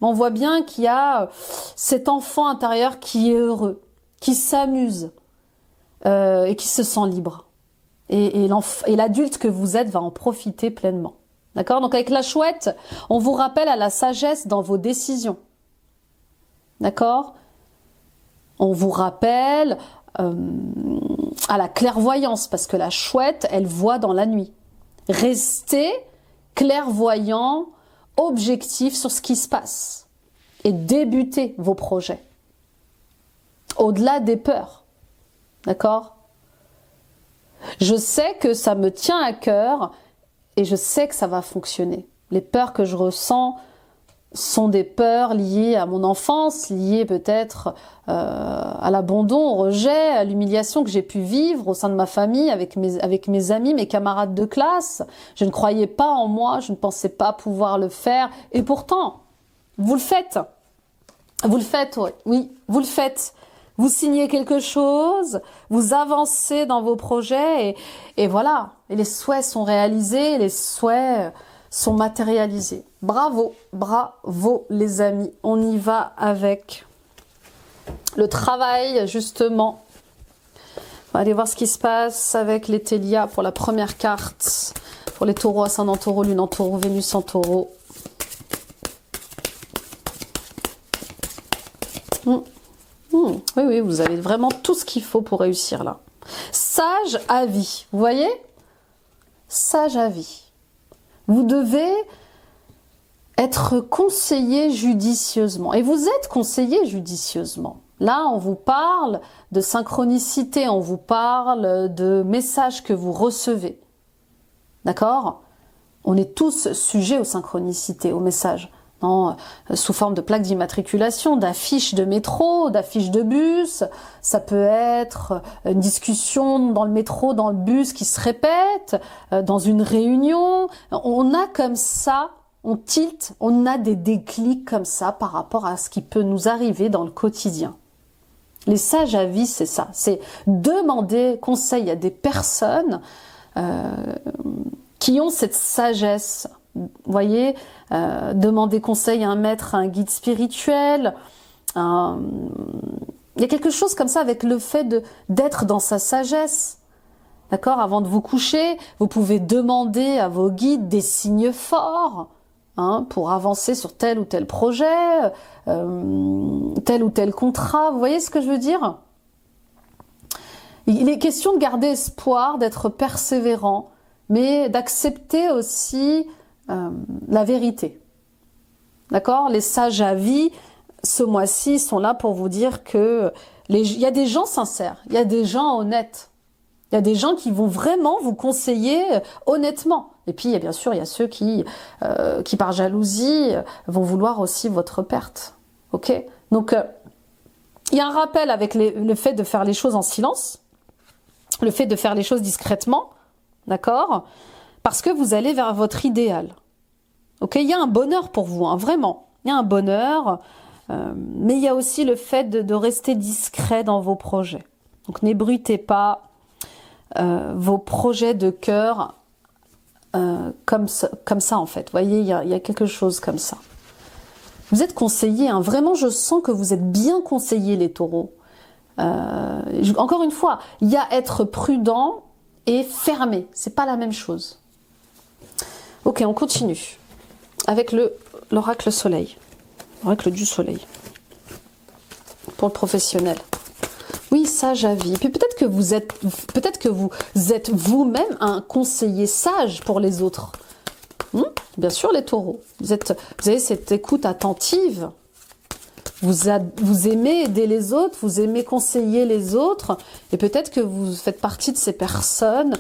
On voit bien qu'il y a cet enfant intérieur qui est heureux, qui s'amuse et qui se sent libre. Et l'adulte que vous êtes va en profiter pleinement. D'accord? Donc avec la chouette, on vous rappelle à la sagesse dans vos décisions. D'accord? On vous rappelle à la clairvoyance, parce que la chouette, elle voit dans la nuit. Restez clairvoyant, objectif sur ce qui se passe et débutez vos projets. Au-delà des peurs. D'accord? Je sais que ça me tient à cœur et je sais que ça va fonctionner. Les peurs que je ressens sont des peurs liées à mon enfance, liées peut-être à l'abandon, au rejet, à l'humiliation que j'ai pu vivre au sein de ma famille, avec mes amis, mes camarades de classe. Je ne croyais pas en moi, je ne pensais pas pouvoir le faire. Et pourtant, vous le faites. Vous le faites, oui, vous le faites. Vous signez quelque chose, vous avancez dans vos projets et voilà. Et les souhaits sont réalisés, les souhaits sont matérialisés. Bravo, bravo les amis. On y va avec le travail justement. On va aller voir ce qui se passe avec les Télia pour la première carte. Pour les taureaux, ascendant taureau, lune en taureau, Vénus en taureau. Oui, vous avez vraiment tout ce qu'il faut pour réussir là. Sage à vie, vous voyez? Sage à vie. Vous devez être conseillé judicieusement. Et vous êtes conseillé judicieusement. Là, on vous parle de synchronicité, on vous parle de messages que vous recevez. D'accord? On est tous sujets aux synchronicités, aux messages. Non, sous forme de plaques d'immatriculation, d'affiches de métro, d'affiches de bus. Ça peut être une discussion dans le métro, dans le bus qui se répète, dans une réunion. On a comme ça, on tilte, on a des déclics comme ça par rapport à ce qui peut nous arriver dans le quotidien. Les sages à vie, c'est ça. C'est demander conseil à des personnes qui ont cette sagesse. Vous voyez, demander conseil à un maître, à un guide spirituel. Il y a quelque chose comme ça avec le fait d'être dans sa sagesse. D'accord? Avant de vous coucher, vous pouvez demander à vos guides des signes forts pour avancer sur tel ou tel projet, tel ou tel contrat. Vous voyez ce que je veux dire? Il est question de garder espoir, d'être persévérant, mais d'accepter aussi la vérité. D'accord? Les sages à vie, ce mois-ci, sont là pour vous dire que il y a des gens sincères, il y a des gens honnêtes, il y a des gens qui vont vraiment vous conseiller honnêtement. Et puis, bien sûr, il y a ceux qui par jalousie, vont vouloir aussi votre perte. Ok? Donc, il y a un rappel avec le fait de faire les choses en silence, le fait de faire les choses discrètement, d'accord? Parce que vous allez vers votre idéal. Ok, il y a un bonheur pour vous, vraiment. Il y a un bonheur, mais il y a aussi le fait de rester discret dans vos projets. Donc n'ébruitez pas vos projets de cœur comme ça en fait. Vous voyez, il y a quelque chose comme ça. Vous êtes conseillés, vraiment je sens que vous êtes bien conseillés les taureaux. Encore une fois, il y a être prudent et fermé, c'est pas la même chose. Ok, on continue avec l'oracle soleil, l'oracle du soleil. pour le professionnel. Oui, sage à vie. Puis peut-être que vous êtes vous-même un conseiller sage pour les autres. Bien sûr, les taureaux. Vous avez cette écoute attentive. Vous aimez aider les autres, vous aimez conseiller les autres. Et peut-être que vous faites partie de ces personnes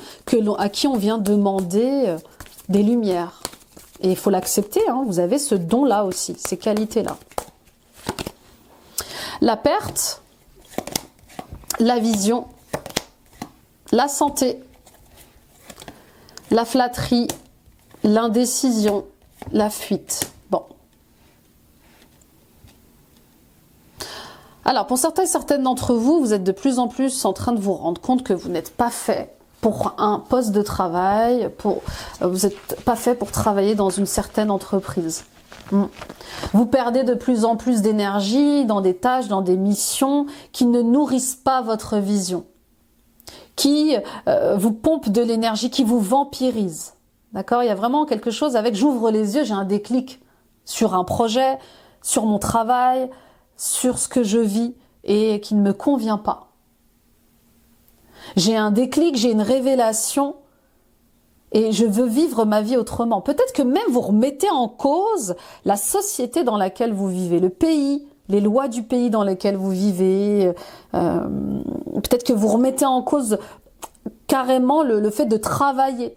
à qui on vient demander des lumières. Et il faut l'accepter, hein, vous avez ce don-là aussi, ces qualités-là. La perte, la vision, la santé, la flatterie, l'indécision, la fuite. Bon. Alors, pour certains et certaines d'entre vous, vous êtes de plus en plus en train de vous rendre compte que vous n'êtes pas fait pour un poste de travail, vous n'êtes pas fait pour travailler dans une certaine entreprise. Vous perdez de plus en plus d'énergie dans des tâches, dans des missions qui ne nourrissent pas votre vision, qui vous pompent de l'énergie, qui vous vampirisent. D'accord ? Il y a vraiment quelque chose avec j'ouvre les yeux, j'ai un déclic sur un projet, sur mon travail, sur ce que je vis et qui ne me convient pas. J'ai un déclic, j'ai une révélation et je veux vivre ma vie autrement. Peut-être que même vous remettez en cause la société dans laquelle vous vivez, le pays, les lois du pays dans lequel vous vivez. Peut-être que vous remettez en cause carrément le fait de travailler.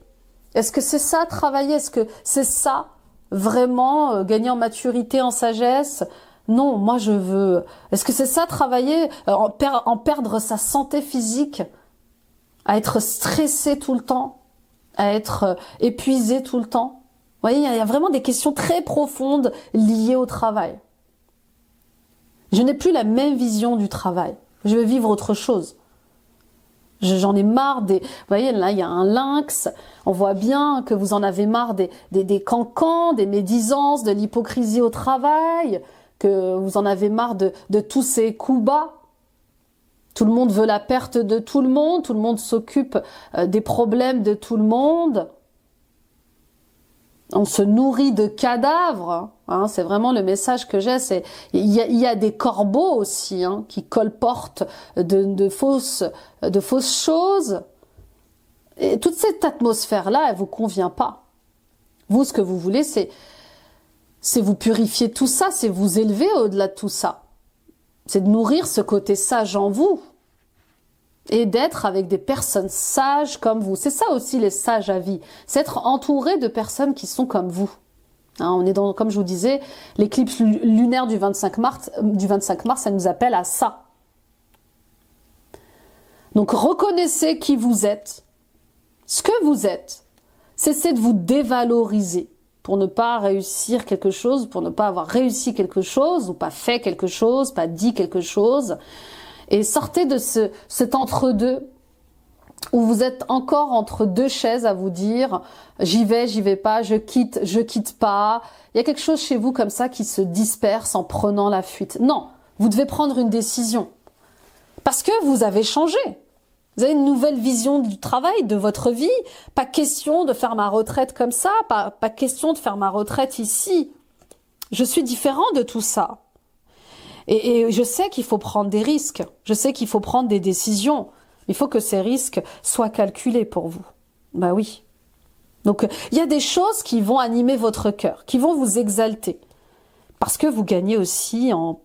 Est-ce que c'est ça, travailler? Est-ce que c'est ça, vraiment, gagner en maturité, en sagesse? Non, moi je veux... Est-ce que c'est ça, travailler, en perdre sa santé physique, à être stressé tout le temps, à être épuisé tout le temps? Vous voyez, il y a vraiment des questions très profondes liées au travail. Je n'ai plus la même vision du travail. Je veux vivre autre chose. J'en ai marre des... Vous voyez, là, il y a un lynx. On voit bien que vous en avez marre des cancans, des médisances, de l'hypocrisie au travail, que vous en avez marre de tous ces coups bas. Tout le monde veut la perte de tout le monde s'occupe des problèmes de tout le monde. On se nourrit de cadavres, hein, c'est vraiment le message que j'ai. Il y a des corbeaux aussi, hein, qui colportent de fausses choses. Et toute cette atmosphère-là, elle vous convient pas. Vous, ce que vous voulez, c'est vous purifier tout ça, c'est vous élever au-delà de tout ça. C'est de nourrir ce côté sage en vous. Et d'être avec des personnes sages comme vous. C'est ça aussi les sages à vie. C'est être entouré de personnes qui sont comme vous. Hein, on est dans, comme je vous disais, l'éclipse lunaire du 25 mars, ça nous appelle à ça. Donc reconnaissez qui vous êtes, ce que vous êtes. Cessez de vous dévaloriser pour ne pas réussir quelque chose, pour ne pas avoir réussi quelque chose, ou pas fait quelque chose, pas dit quelque chose. Et sortez de cet entre-deux où vous êtes encore entre deux chaises à vous dire j'y vais pas, je quitte pas. Il y a quelque chose chez vous comme ça qui se disperse en prenant la fuite. Non, vous devez prendre une décision parce que vous avez changé. Vous avez une nouvelle vision du travail, de votre vie. Pas question de faire ma retraite comme ça, pas question de faire ma retraite ici. Je suis différent de tout ça. Et je sais qu'il faut prendre des risques, je sais qu'il faut prendre des décisions. Il faut que ces risques soient calculés pour vous. Bah oui. Donc il y a des choses qui vont animer votre cœur, qui vont vous exalter. Parce que vous gagnez aussi en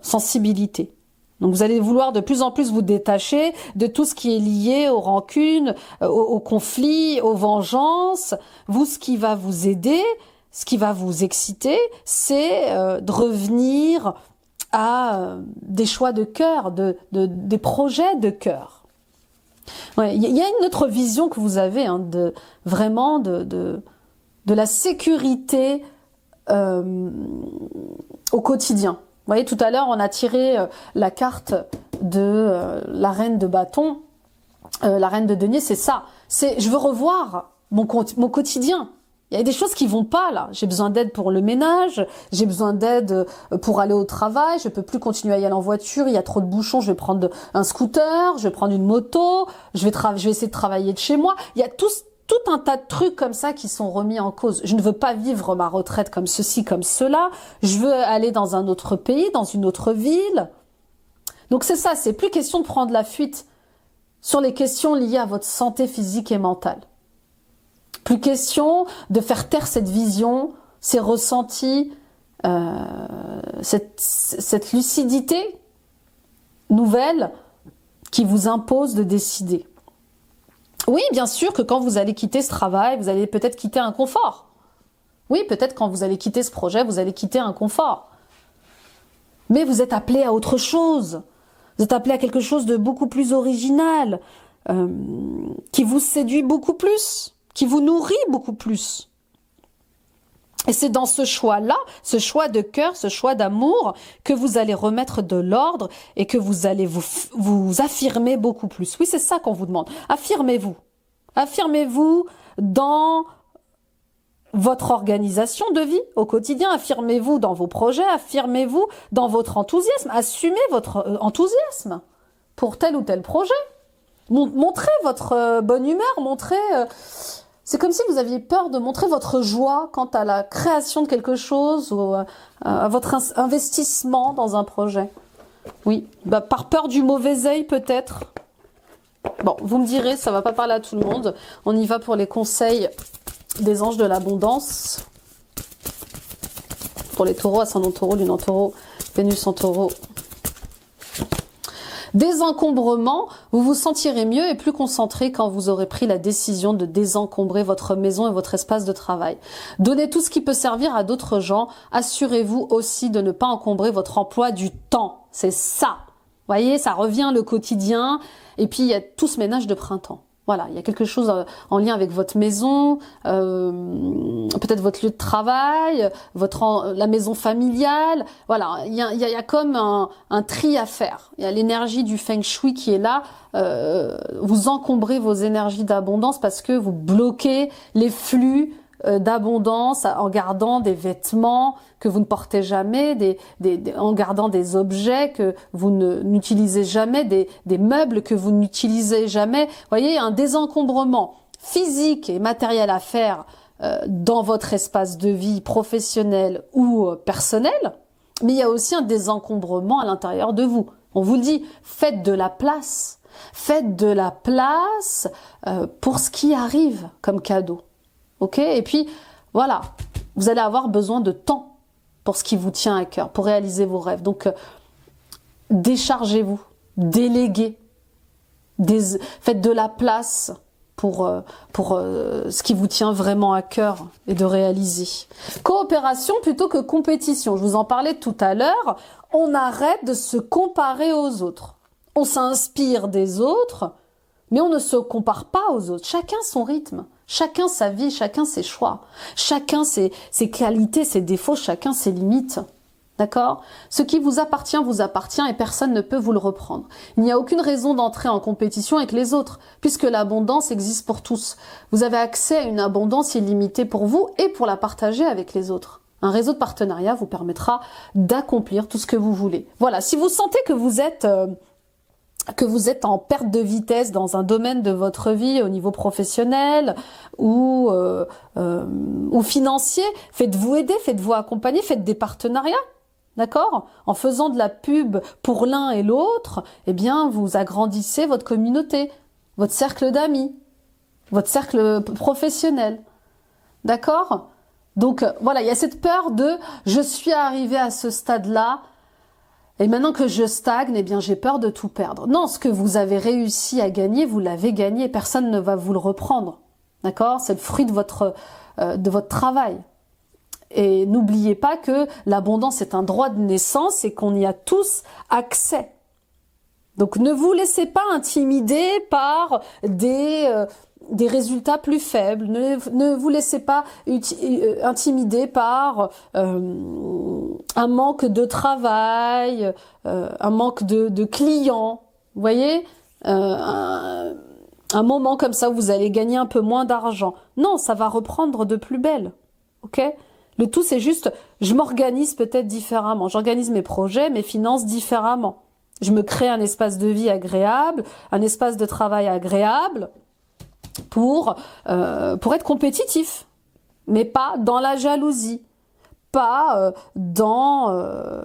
sensibilité. Donc vous allez vouloir de plus en plus vous détacher de tout ce qui est lié aux rancunes, aux conflits, aux vengeances. Vous, ce qui va vous aider, ce qui va vous exciter, c'est de revenir à des choix de cœur, des projets de cœur. Ouais, il y a une autre vision que vous avez, hein, de la sécurité au quotidien. Vous voyez, tout à l'heure, on a tiré la carte de la reine de bâton, la reine de denier, c'est ça. C'est je veux revoir mon quotidien. Il y a des choses qui vont pas là. J'ai besoin d'aide pour le ménage, j'ai besoin d'aide pour aller au travail, je peux plus continuer à y aller en voiture, il y a trop de bouchons, je vais prendre un scooter, je vais prendre une moto, je vais essayer de travailler de chez moi. Il y a tout un tas de trucs comme ça qui sont remis en cause. Je ne veux pas vivre ma retraite comme ceci, comme cela. Je veux aller dans un autre pays, dans une autre ville. Donc c'est ça, c'est plus question de prendre la fuite sur les questions liées à votre santé physique et mentale. Plus question de faire taire cette vision, ces ressentis, cette lucidité nouvelle qui vous impose de décider. Oui, bien sûr que quand vous allez quitter ce travail, vous allez peut-être quitter un confort. Oui, peut-être quand vous allez quitter ce projet, vous allez quitter un confort. Mais vous êtes appelé à autre chose. Vous êtes appelé à quelque chose de beaucoup plus original, qui vous séduit beaucoup plus, qui vous nourrit beaucoup plus. Et c'est dans ce choix-là, ce choix de cœur, ce choix d'amour, que vous allez remettre de l'ordre et que vous allez vous affirmer beaucoup plus. Oui, c'est ça qu'on vous demande. Affirmez-vous. Affirmez-vous dans votre organisation de vie au quotidien. Affirmez-vous dans vos projets. Affirmez-vous dans votre enthousiasme. Assumez votre enthousiasme pour tel ou tel projet. Montrez votre bonne humeur. Montrez... C'est comme si vous aviez peur de montrer votre joie quant à la création de quelque chose ou à votre investissement dans un projet. Oui, par peur du mauvais œil peut-être. Bon, vous me direz, ça va pas parler à tout le monde. On y va pour les conseils des anges de l'abondance. Pour les taureaux, ascendant taureau, lune en taureau, Vénus en taureau. Désencombrement, vous vous sentirez mieux et plus concentré quand vous aurez pris la décision de désencombrer votre maison et votre espace de travail. Donnez tout ce qui peut servir à d'autres gens. Assurez-vous aussi de ne pas encombrer votre emploi du temps. C'est ça. Vous voyez, ça revient le quotidien. Et puis, il y a tout ce ménage de printemps. Voilà, il y a quelque chose en lien avec votre maison, peut-être votre lieu de travail, la maison familiale. Voilà, il y a comme un tri à faire. Il y a l'énergie du feng shui qui est là. Vous encombrez vos énergies d'abondance parce que vous bloquez les flux d'abondance en gardant des vêtements que vous ne portez jamais, en gardant des objets que vous n'utilisez jamais, des meubles que vous n'utilisez jamais. Vous voyez, un désencombrement physique et matériel à faire dans votre espace de vie professionnel ou personnel, mais il y a aussi un désencombrement à l'intérieur de vous. On vous le dit, faites de la place. Faites de la place pour ce qui arrive comme cadeau. Ok? Et puis, voilà, vous allez avoir besoin de temps pour ce qui vous tient à cœur, pour réaliser vos rêves. Donc, déchargez-vous, déléguez, faites de la place pour ce qui vous tient vraiment à cœur et de réaliser. Coopération plutôt que compétition. Je vous en parlais tout à l'heure. On arrête de se comparer aux autres. On s'inspire des autres, mais on ne se compare pas aux autres. Chacun son rythme. Chacun sa vie, chacun ses choix, chacun ses qualités, ses défauts, chacun ses limites. D'accord? Ce qui vous appartient et personne ne peut vous le reprendre. Il n'y a aucune raison d'entrer en compétition avec les autres, puisque l'abondance existe pour tous. Vous avez accès à une abondance illimitée pour vous et pour la partager avec les autres. Un réseau de partenariat vous permettra d'accomplir tout ce que vous voulez. Voilà, si vous sentez que vous êtes en perte de vitesse dans un domaine de votre vie au niveau professionnel ou financier, faites-vous aider, faites-vous accompagner, faites des partenariats, d'accord? En faisant de la pub pour l'un et l'autre, eh bien, vous agrandissez votre communauté, votre cercle d'amis, votre cercle professionnel, d'accord? Donc, voilà, il y a cette peur de « je suis arrivé à ce stade-là », et maintenant que je stagne, eh bien, j'ai peur de tout perdre. Non, ce que vous avez réussi à gagner, vous l'avez gagné. Personne ne va vous le reprendre. D'accord? C'est le fruit de votre travail. Et n'oubliez pas que l'abondance est un droit de naissance et qu'on y a tous accès. Donc, ne vous laissez pas intimider par des résultats plus faibles. Ne vous laissez pas intimider par un manque de travail, un manque de clients. Vous voyez, un moment comme ça où vous allez gagner un peu moins d'argent. Non, ça va reprendre de plus belle. Ok? Le tout, c'est juste, je m'organise peut-être différemment. J'organise mes projets, mes finances différemment. Je me crée un espace de vie agréable, un espace de travail agréable, pour être compétitif, mais pas dans la jalousie, pas dans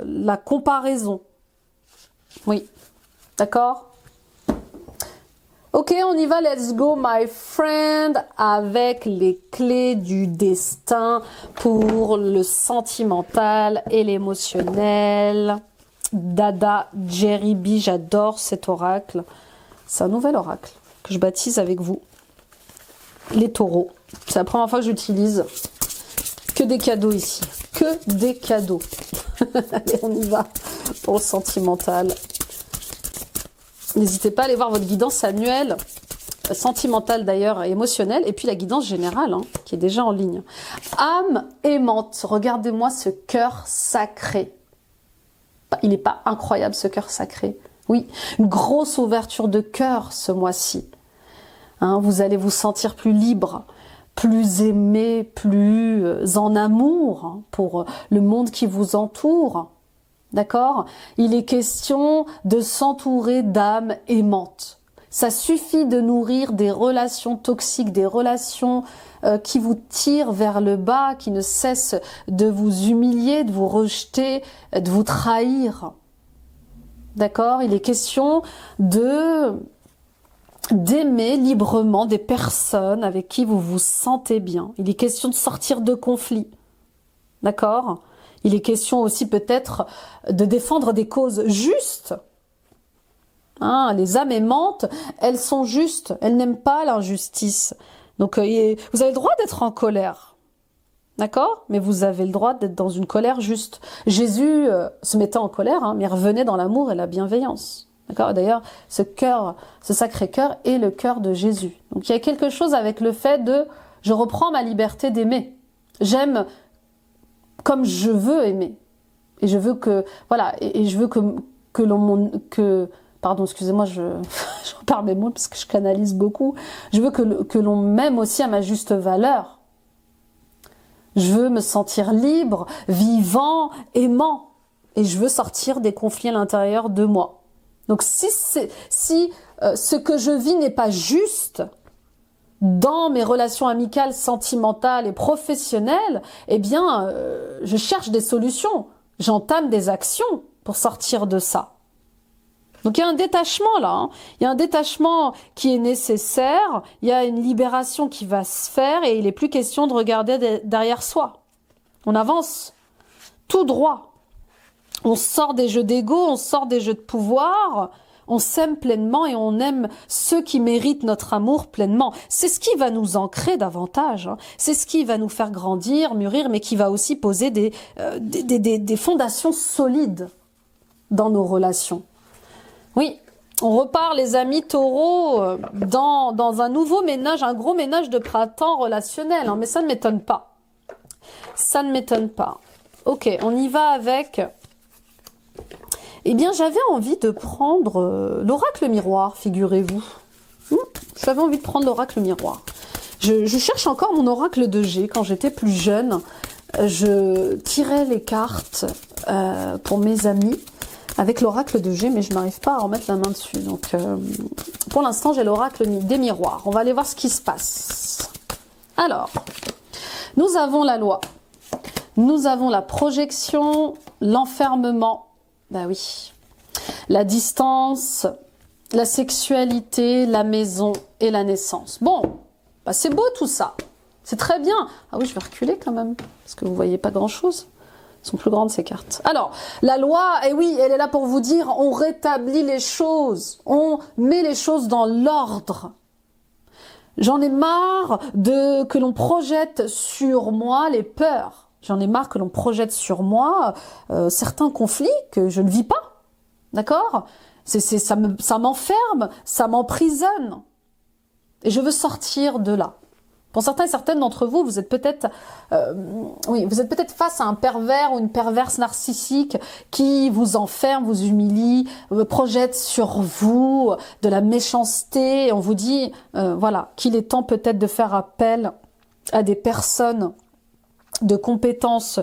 la comparaison. Oui, d'accord? Ok, on y va, let's go my friend, avec les clés du destin pour le sentimental et l'émotionnel. Dada Jerry B, j'adore cet oracle. C'est un nouvel oracle que je baptise avec vous. Les taureaux. C'est la première fois que j'utilise. Que des cadeaux ici. Que des cadeaux. Allez, on y va pour le sentimental. N'hésitez pas à aller voir votre guidance annuelle, sentimentale d'ailleurs, émotionnelle, et puis la guidance générale, hein, qui est déjà en ligne. Âme aimante, regardez-moi ce cœur sacré. Il n'est pas incroyable ce cœur sacré? Oui, une grosse ouverture de cœur ce mois-ci. Hein, vous allez vous sentir plus libre, plus aimé, plus en amour hein, pour le monde qui vous entoure. D'accord? Il est question de s'entourer d'âmes aimantes. Ça suffit de nourrir des relations toxiques, des relations qui vous tirent vers le bas, qui ne cessent de vous humilier, de vous rejeter, de vous trahir. D'accord? Il est question d'aimer librement des personnes avec qui vous vous sentez bien. Il est question de sortir de conflits. D'accord? Il est question aussi peut-être de défendre des causes justes. Hein, les âmes aimantes, elles sont justes. Elles n'aiment pas l'injustice. Donc vous avez le droit d'être en colère. D'accord? Mais vous avez le droit d'être dans une colère juste. Jésus se mettait en colère, hein, mais revenait dans l'amour et la bienveillance. D'accord? D'ailleurs, ce cœur, ce sacré cœur est le cœur de Jésus. Donc il y a quelque chose avec le fait de « je reprends ma liberté d'aimer ». J'aime comme je veux aimer. Et je veux que, voilà, et je veux pardon, excusez-moi, je perds mes mots parce que je canalise beaucoup. Je veux que l'on m'aime aussi à ma juste valeur. Je veux me sentir libre, vivant, aimant. Et je veux sortir des conflits à l'intérieur de moi. Donc si ce que je vis n'est pas juste, dans mes relations amicales, sentimentales et professionnelles, eh bien, je cherche des solutions. J'entame des actions pour sortir de ça. Donc, il y a un détachement là. Hein. Il y a un détachement qui est nécessaire. Il y a une libération qui va se faire et il n'est plus question de regarder derrière soi. On avance tout droit. On sort des jeux d'ego, on sort des jeux de pouvoir. On s'aime pleinement et on aime ceux qui méritent notre amour pleinement. C'est ce qui va nous ancrer davantage. Hein. C'est ce qui va nous faire grandir, mûrir, mais qui va aussi poser des fondations solides dans nos relations. Oui, on repart les amis taureaux dans un nouveau ménage, un gros ménage de printemps relationnel. Hein, mais ça ne m'étonne pas. Ça ne m'étonne pas. Ok, on y va avec... Eh bien, j'avais envie de prendre l'oracle miroir, figurez-vous. J'avais envie de prendre l'oracle miroir. Je cherche encore mon oracle de G. Quand j'étais plus jeune, je tirais les cartes pour mes amis avec l'oracle de G, mais je n'arrive pas à remettre la main dessus. Donc, pour l'instant, j'ai l'oracle des miroirs. On va aller voir ce qui se passe. Alors, nous avons la loi. Nous avons la projection, l'enfermement. Ben oui. La distance, la sexualité, la maison et la naissance. Bon, bah c'est beau tout ça. C'est très bien. Ah oui, je vais reculer quand même, parce que vous voyez pas grand-chose. Elles sont plus grandes ces cartes. Alors, la loi, eh oui, elle est là pour vous dire, on rétablit les choses. On met les choses dans l'ordre. J'en ai marre que l'on projette sur moi les peurs. J'en ai marre que l'on projette sur moi certains conflits que je ne vis pas. D'accord? Ça m'enferme, ça m'emprisonne. Et je veux sortir de là. Pour certains et certaines d'entre vous, vous êtes peut-être face à un pervers ou une perverse narcissique qui vous enferme, vous humilie, projette sur vous de la méchanceté. Et on vous dit, voilà, qu'il est temps peut-être de faire appel à des personnes de compétences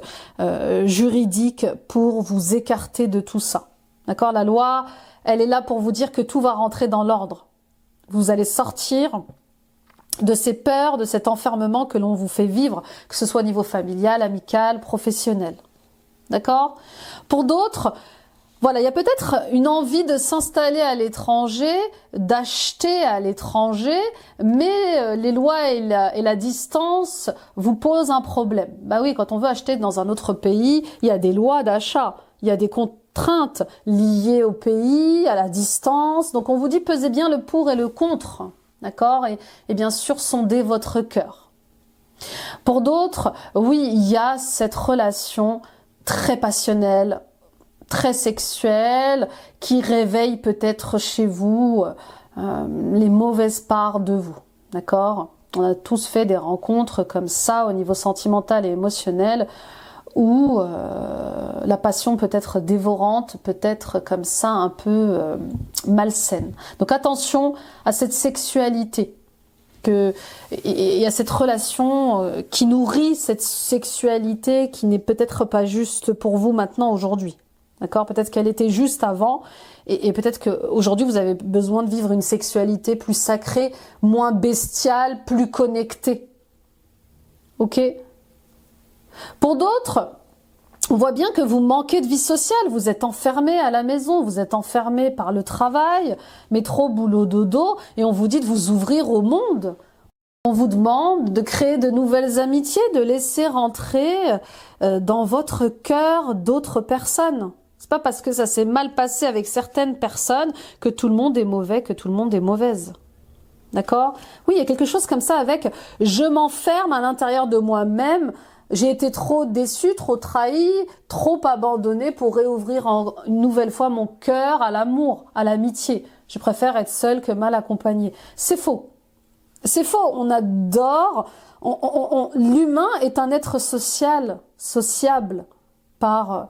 juridiques pour vous écarter de tout ça. D'accord? La loi, elle est là pour vous dire que tout va rentrer dans l'ordre. Vous allez sortir de ces peurs, de cet enfermement que l'on vous fait vivre, que ce soit au niveau familial, amical, professionnel. D'accord? Pour d'autres, voilà, il y a peut-être une envie de s'installer à l'étranger, d'acheter à l'étranger, mais les lois et la distance vous posent un problème. Bah oui, quand on veut acheter dans un autre pays, il y a des lois d'achat, il y a des contraintes liées au pays, à la distance. Donc on vous dit pesez bien le pour et le contre, d'accord? Et bien sûr, sondez votre cœur. Pour d'autres, oui, il y a cette relation très passionnelle, très sexuelle, qui réveille peut-être chez vous les mauvaises parts de vous, d'accord? On a tous fait des rencontres comme ça au niveau sentimental et émotionnel où la passion peut être dévorante, peut être comme ça un peu malsaine. Donc attention à cette sexualité et à cette relation qui nourrit cette sexualité qui n'est peut-être pas juste pour vous maintenant, aujourd'hui. D'accord? Peut-être qu'elle était juste avant et peut-être qu'aujourd'hui vous avez besoin de vivre une sexualité plus sacrée, moins bestiale, plus connectée. Ok? Pour d'autres, on voit bien que vous manquez de vie sociale, vous êtes enfermé à la maison, vous êtes enfermé par le travail, métro, boulot, dodo, et on vous dit de vous ouvrir au monde. On vous demande de créer de nouvelles amitiés, de laisser rentrer dans votre cœur d'autres personnes. C'est pas parce que ça s'est mal passé avec certaines personnes que tout le monde est mauvais, que tout le monde est mauvaise. D'accord? Oui, il y a quelque chose comme ça avec « je m'enferme à l'intérieur de moi-même », j'ai été trop déçue, trop trahie, trop abandonnée pour réouvrir une nouvelle fois mon cœur à l'amour, à l'amitié. Je préfère être seule que mal accompagnée. C'est faux. C'est faux. On adore. L'humain est un être social, sociable par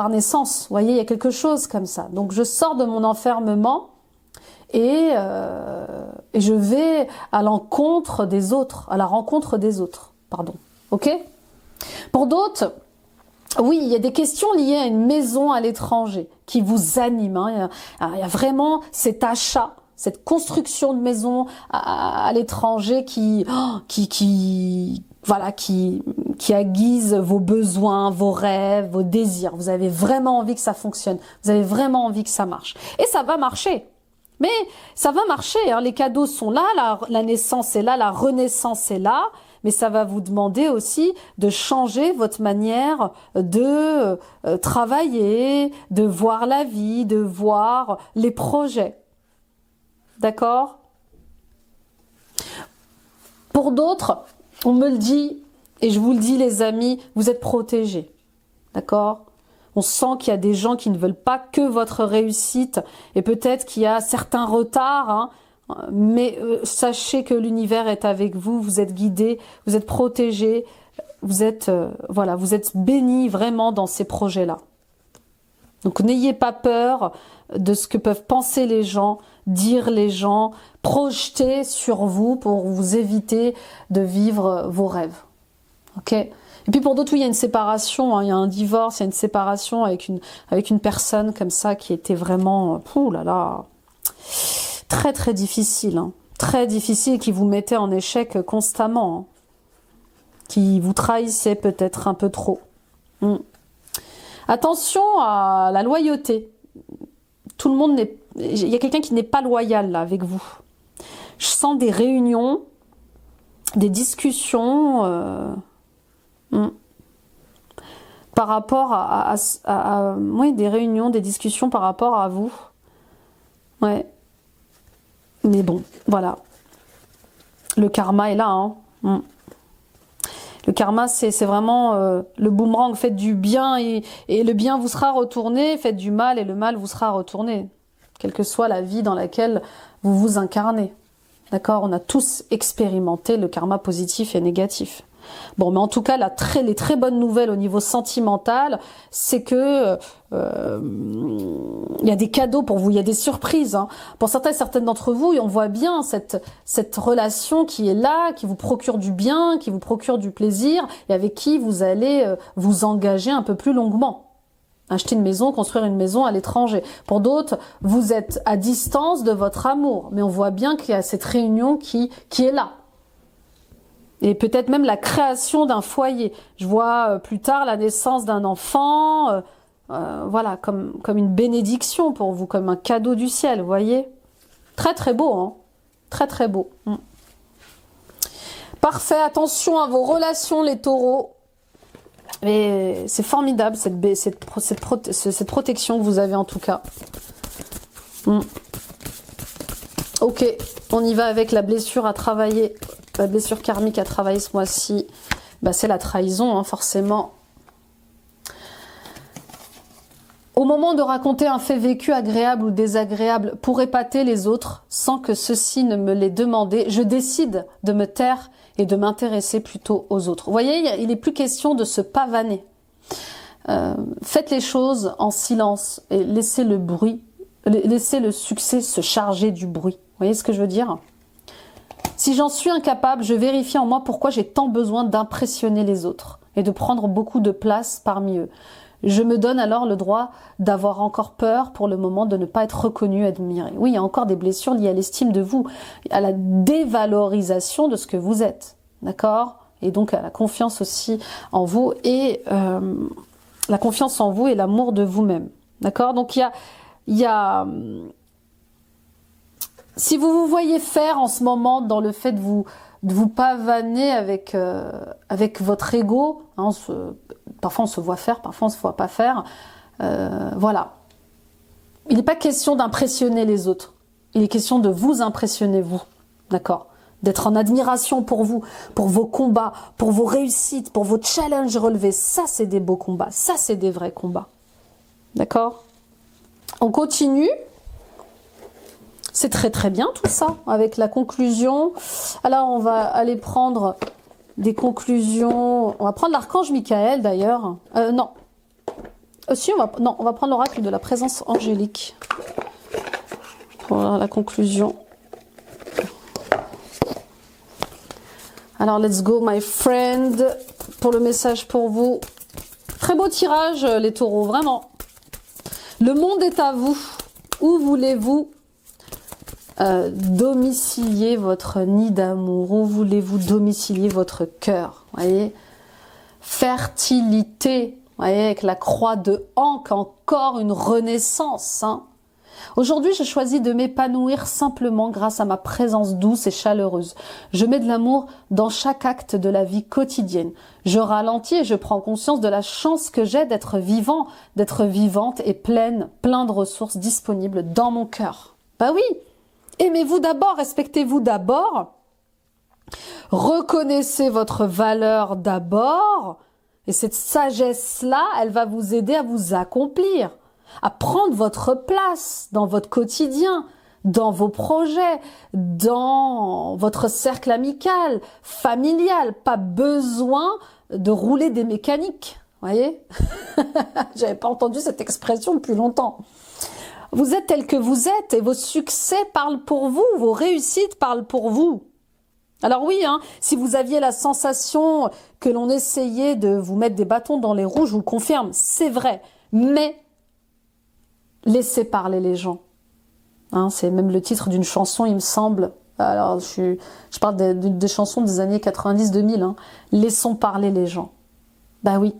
naissance. Vous voyez, il y a quelque chose comme ça. Donc je sors de mon enfermement et je vais à l'encontre des autres, à la rencontre des autres. Pardon. Ok? Pour d'autres, oui, il y a des questions liées à une maison à l'étranger qui vous animent. Hein. Il y a vraiment cet achat, cette construction de maison à l'étranger qui aiguise vos besoins, vos rêves, vos désirs. Vous avez vraiment envie que ça fonctionne. Vous avez vraiment envie que ça marche. Et ça va marcher. Mais ça va marcher. Hein. Les cadeaux sont là, la naissance est là, la renaissance est là. Mais ça va vous demander aussi de changer votre manière de travailler, de voir la vie, de voir les projets. D'accord? Pour d'autres, on me le dit, et je vous le dis les amis, vous êtes protégés. D'accord? On sent qu'il y a des gens qui ne veulent pas que votre réussite, et peut-être qu'il y a certains retards, hein, mais sachez que l'univers est avec vous, vous êtes guidés, vous êtes protégés, vous êtes vous êtes bénis vraiment dans ces projets-là. Donc n'ayez pas peur de ce que peuvent penser les gens, dire les gens, projeter sur vous pour vous éviter de vivre vos rêves. Ok? Et puis pour d'autres, oui, il y a une séparation, hein, il y a un divorce, il y a une séparation avec une personne comme ça qui était vraiment, très très difficile, hein, très difficile, qui vous mettait en échec constamment, hein, qui vous trahissait peut-être un peu trop. Attention à la loyauté. Tout le monde n'est... Il y a quelqu'un qui n'est pas loyal là avec vous. Je sens des réunions, des discussions par rapport oui, des réunions, des discussions par rapport à vous. Ouais. Mais bon, voilà. Le karma est là, hein. Le karma, c'est vraiment le boomerang. Faites du bien et le bien vous sera retourné. Faites du mal et le mal vous sera retourné. Quelle que soit la vie dans laquelle vous vous incarnez. D'accord? On a tous expérimenté le karma positif et négatif. Bon, mais en tout cas, les très bonnes nouvelles au niveau sentimental, c'est que il y a des cadeaux pour vous, il y a des surprises. Hein. Pour certaines d'entre vous, on voit bien cette relation qui est là, qui vous procure du bien, qui vous procure du plaisir, et avec qui vous allez vous engager un peu plus longuement. Acheter une maison, construire une maison à l'étranger. Pour d'autres, vous êtes à distance de votre amour. Mais on voit bien qu'il y a cette réunion qui est là. Et peut-être même la création d'un foyer. Je vois plus tard la naissance d'un enfant, voilà, comme une bénédiction pour vous, comme un cadeau du ciel, vous voyez. Très très beau, hein. Très très beau. Parfait, attention à vos relations les taureaux. Mais c'est formidable cette protection que vous avez en tout cas. Ok, on y va avec la blessure à travailler, la blessure karmique à travailler ce mois-ci. Bah, c'est la trahison, hein, forcément. Au moment de raconter un fait vécu agréable ou désagréable pour épater les autres, sans que ceux-ci ne me l'aient demandé, je décide de me taire et de m'intéresser plutôt aux autres. Vous voyez, il n'est plus question de se pavaner. Faites les choses en silence et laissez le bruit, laissez le succès se charger du bruit. Vous voyez ce que je veux dire? Si j'en suis incapable, je vérifie en moi pourquoi j'ai tant besoin d'impressionner les autres et de prendre beaucoup de place parmi eux. Je me donne alors le droit d'avoir encore peur pour le moment de ne pas être reconnu, admiré. Oui, il y a encore des blessures liées à l'estime de vous, à la dévalorisation de ce que vous êtes, d'accord? Et donc à la confiance aussi en vous et la confiance en vous et l'amour de vous-même, d'accord? Donc il y a si vous vous voyez faire en ce moment dans le fait de vous pavaner avec votre ego, hein, parfois on se voit faire, parfois on se voit pas faire, voilà. Il n'est pas question d'impressionner les autres, il est question de vous impressionner vous, d'accord? D'être en admiration pour vous, pour vos combats, pour vos réussites, pour vos challenges relevés. Ça, c'est des beaux combats, ça, c'est des vrais combats, d'accord? On continue. C'est très très bien tout ça, avec la conclusion. Alors on va aller prendre des conclusions. On va prendre l'archange Michael d'ailleurs. Non. Si, on va prendre l'oracle de la présence angélique. Pour la conclusion. Alors let's go my friend. Pour le message pour vous. Très beau tirage les taureaux, vraiment. Le monde est à vous. Où voulez-vous domicilier votre nid d'amour? Où voulez-vous domicilier votre cœur? Voyez, fertilité, voyez, avec la croix de Ankh, encore une renaissance. Hein. Aujourd'hui, je choisis de m'épanouir simplement grâce à ma présence douce et chaleureuse. Je mets de l'amour dans chaque acte de la vie quotidienne. Je ralentis et je prends conscience de la chance que j'ai d'être vivant, d'être vivante et plein de ressources disponibles dans mon cœur. Bah oui! Aimez-vous d'abord, respectez-vous d'abord, reconnaissez votre valeur d'abord, et cette sagesse-là, elle va vous aider à vous accomplir, à prendre votre place dans votre quotidien, dans vos projets, dans votre cercle amical, familial. Pas besoin de rouler des mécaniques, voyez? J'avais pas entendu cette expression depuis longtemps. Vous êtes tel que vous êtes et vos succès parlent pour vous, vos réussites parlent pour vous. Alors oui, hein, si vous aviez la sensation que l'on essayait de vous mettre des bâtons dans les roues, je vous le confirme, c'est vrai. Mais laissez parler les gens. Hein, c'est même le titre d'une chanson, il me semble. Alors je parle des chansons des années 90-2000. Hein. Laissons parler les gens. Bah oui,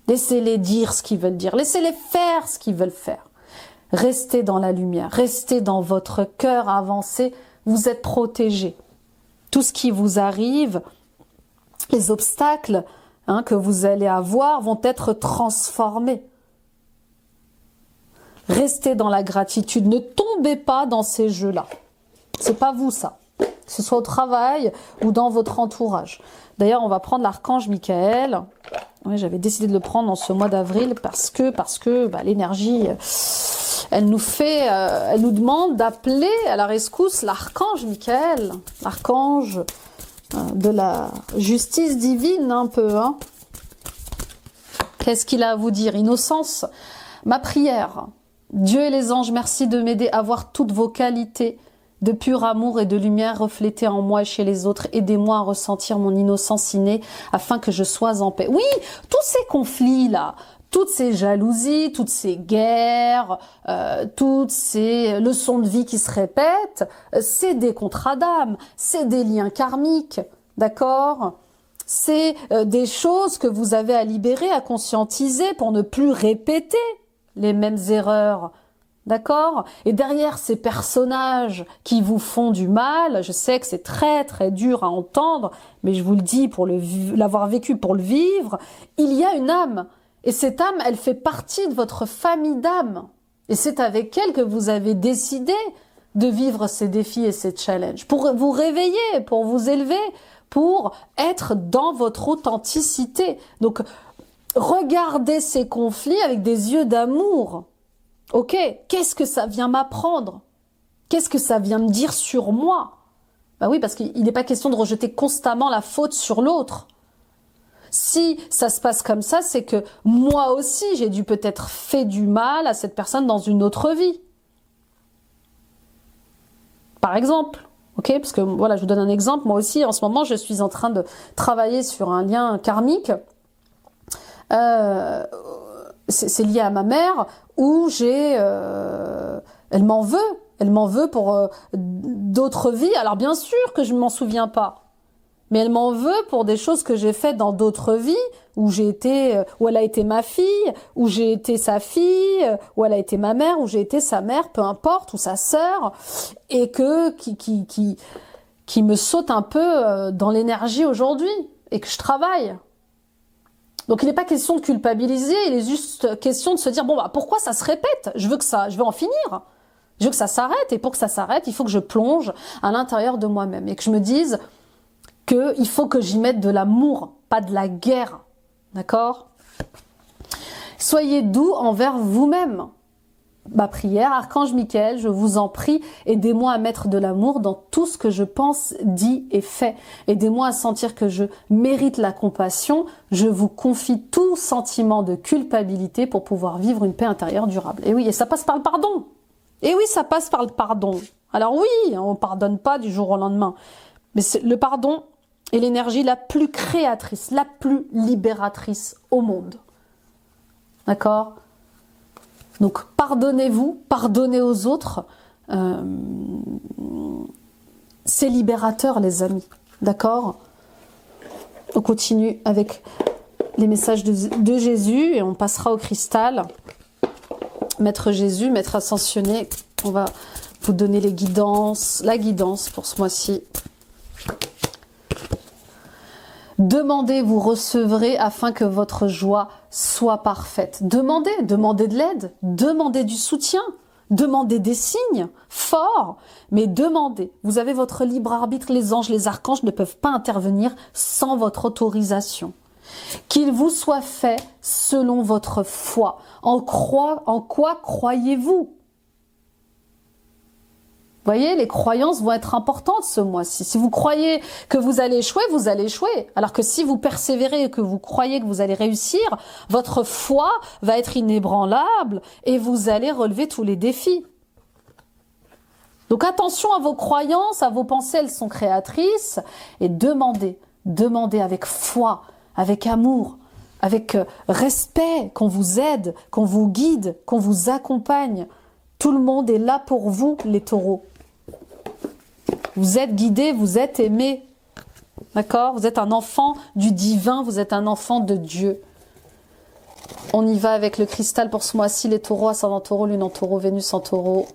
laissez-les dire ce qu'ils veulent dire, laissez-les faire ce qu'ils veulent faire. Restez dans la lumière, restez dans votre cœur avancé, vous êtes protégés. Tout ce qui vous arrive, les obstacles que vous allez avoir vont être transformés. Restez dans la gratitude, ne tombez pas dans ces jeux-là. C'est pas vous ça, que ce soit au travail ou dans votre entourage. D'ailleurs, on va prendre l'archange Michael. Oui, j'avais décidé de le prendre en ce mois d'avril parce que l'énergie... Elle nous demande d'appeler à la rescousse l'archange Michael, l'archange de la justice divine un peu. Hein. Qu'est-ce qu'il a à vous dire? Innocence, ma prière. Dieu et les anges, merci de m'aider à voir toutes vos qualités de pur amour et de lumière reflétées en moi et chez les autres. Aidez-moi à ressentir mon innocence innée afin que je sois en paix. Oui, tous ces conflits-là, toutes ces jalousies, toutes ces guerres, toutes ces leçons de vie qui se répètent, c'est des contrats d'âme, c'est des liens karmiques, d'accord? C'est des choses que vous avez à libérer, à conscientiser pour ne plus répéter les mêmes erreurs, d'accord? Et derrière ces personnages qui vous font du mal, je sais que c'est très très dur à entendre, mais je vous le dis pour l'avoir vécu, pour le vivre, il y a une âme. Et cette âme, elle fait partie de votre famille d'âmes. Et c'est avec elle que vous avez décidé de vivre ces défis et ces challenges. Pour vous réveiller, pour vous élever, pour être dans votre authenticité. Donc, regardez ces conflits avec des yeux d'amour. Ok, qu'est-ce que ça vient m'apprendre? Qu'est-ce que ça vient me dire sur moi? Bah oui, parce qu'il n'est pas question de rejeter constamment la faute sur l'autre. Si ça se passe comme ça, c'est que moi aussi, j'ai dû peut-être fait du mal à cette personne dans une autre vie. Par exemple, ok, parce que voilà, je vous donne un exemple. Moi aussi, en ce moment, je suis en train de travailler sur un lien karmique. C'est lié à ma mère, où elle m'en veut pour d'autres vies. Alors bien sûr que je ne m'en souviens pas. Mais elle m'en veut pour des choses que j'ai faites dans d'autres vies, où elle a été ma fille, où j'ai été sa fille, où elle a été ma mère, où j'ai été sa mère, peu importe, ou sa sœur, et qui me saute un peu dans l'énergie aujourd'hui, et que je travaille. Donc il n'est pas question de culpabiliser, il est juste question de se dire, bon bah pourquoi ça se répète? Je veux en finir. Je veux que ça s'arrête, et pour que ça s'arrête, il faut que je plonge à l'intérieur de moi-même, et que je me dise qu'il faut que j'y mette de l'amour, pas de la guerre. D'accord? Soyez doux envers vous-même. Ma prière, Archange Michael, je vous en prie, aidez-moi à mettre de l'amour dans tout ce que je pense, dis et fais. Aidez-moi à sentir que je mérite la compassion. Je vous confie tout sentiment de culpabilité pour pouvoir vivre une paix intérieure durable. Et oui, et ça passe par le pardon. Et oui, ça passe par le pardon. Alors oui, on ne pardonne pas du jour au lendemain. Mais le pardon est l'énergie la plus créatrice, la plus libératrice au monde. D'accord? Donc pardonnez-vous, pardonnez aux autres. C'est libérateur, les amis. D'accord? On continue avec les messages de Jésus et on passera au cristal. Maître Jésus, Maître Ascensionné, on va vous donner la guidance pour ce mois-ci. Demandez, vous recevrez afin que votre joie soit parfaite. Demandez de l'aide, demandez du soutien, demandez des signes forts, mais demandez. Vous avez votre libre arbitre, les anges, les archanges ne peuvent pas intervenir sans votre autorisation. Qu'il vous soit fait selon votre foi. En quoi croyez-vous ? Vous voyez, les croyances vont être importantes ce mois-ci. Si vous croyez que vous allez échouer, vous allez échouer. Alors que si vous persévérez et que vous croyez que vous allez réussir, votre foi va être inébranlable et vous allez relever tous les défis. Donc attention à vos croyances, à vos pensées, elles sont créatrices. Et demandez avec foi, avec amour, avec respect, qu'on vous aide, qu'on vous guide, qu'on vous accompagne. Tout le monde est là pour vous, les taureaux. Vous êtes guidés, vous êtes aimés. D'accord? Vous êtes un enfant du divin, vous êtes un enfant de Dieu. On y va avec le cristal pour ce mois-ci, les taureaux, ascendant en taureau, lune en taureau, Vénus en taureau.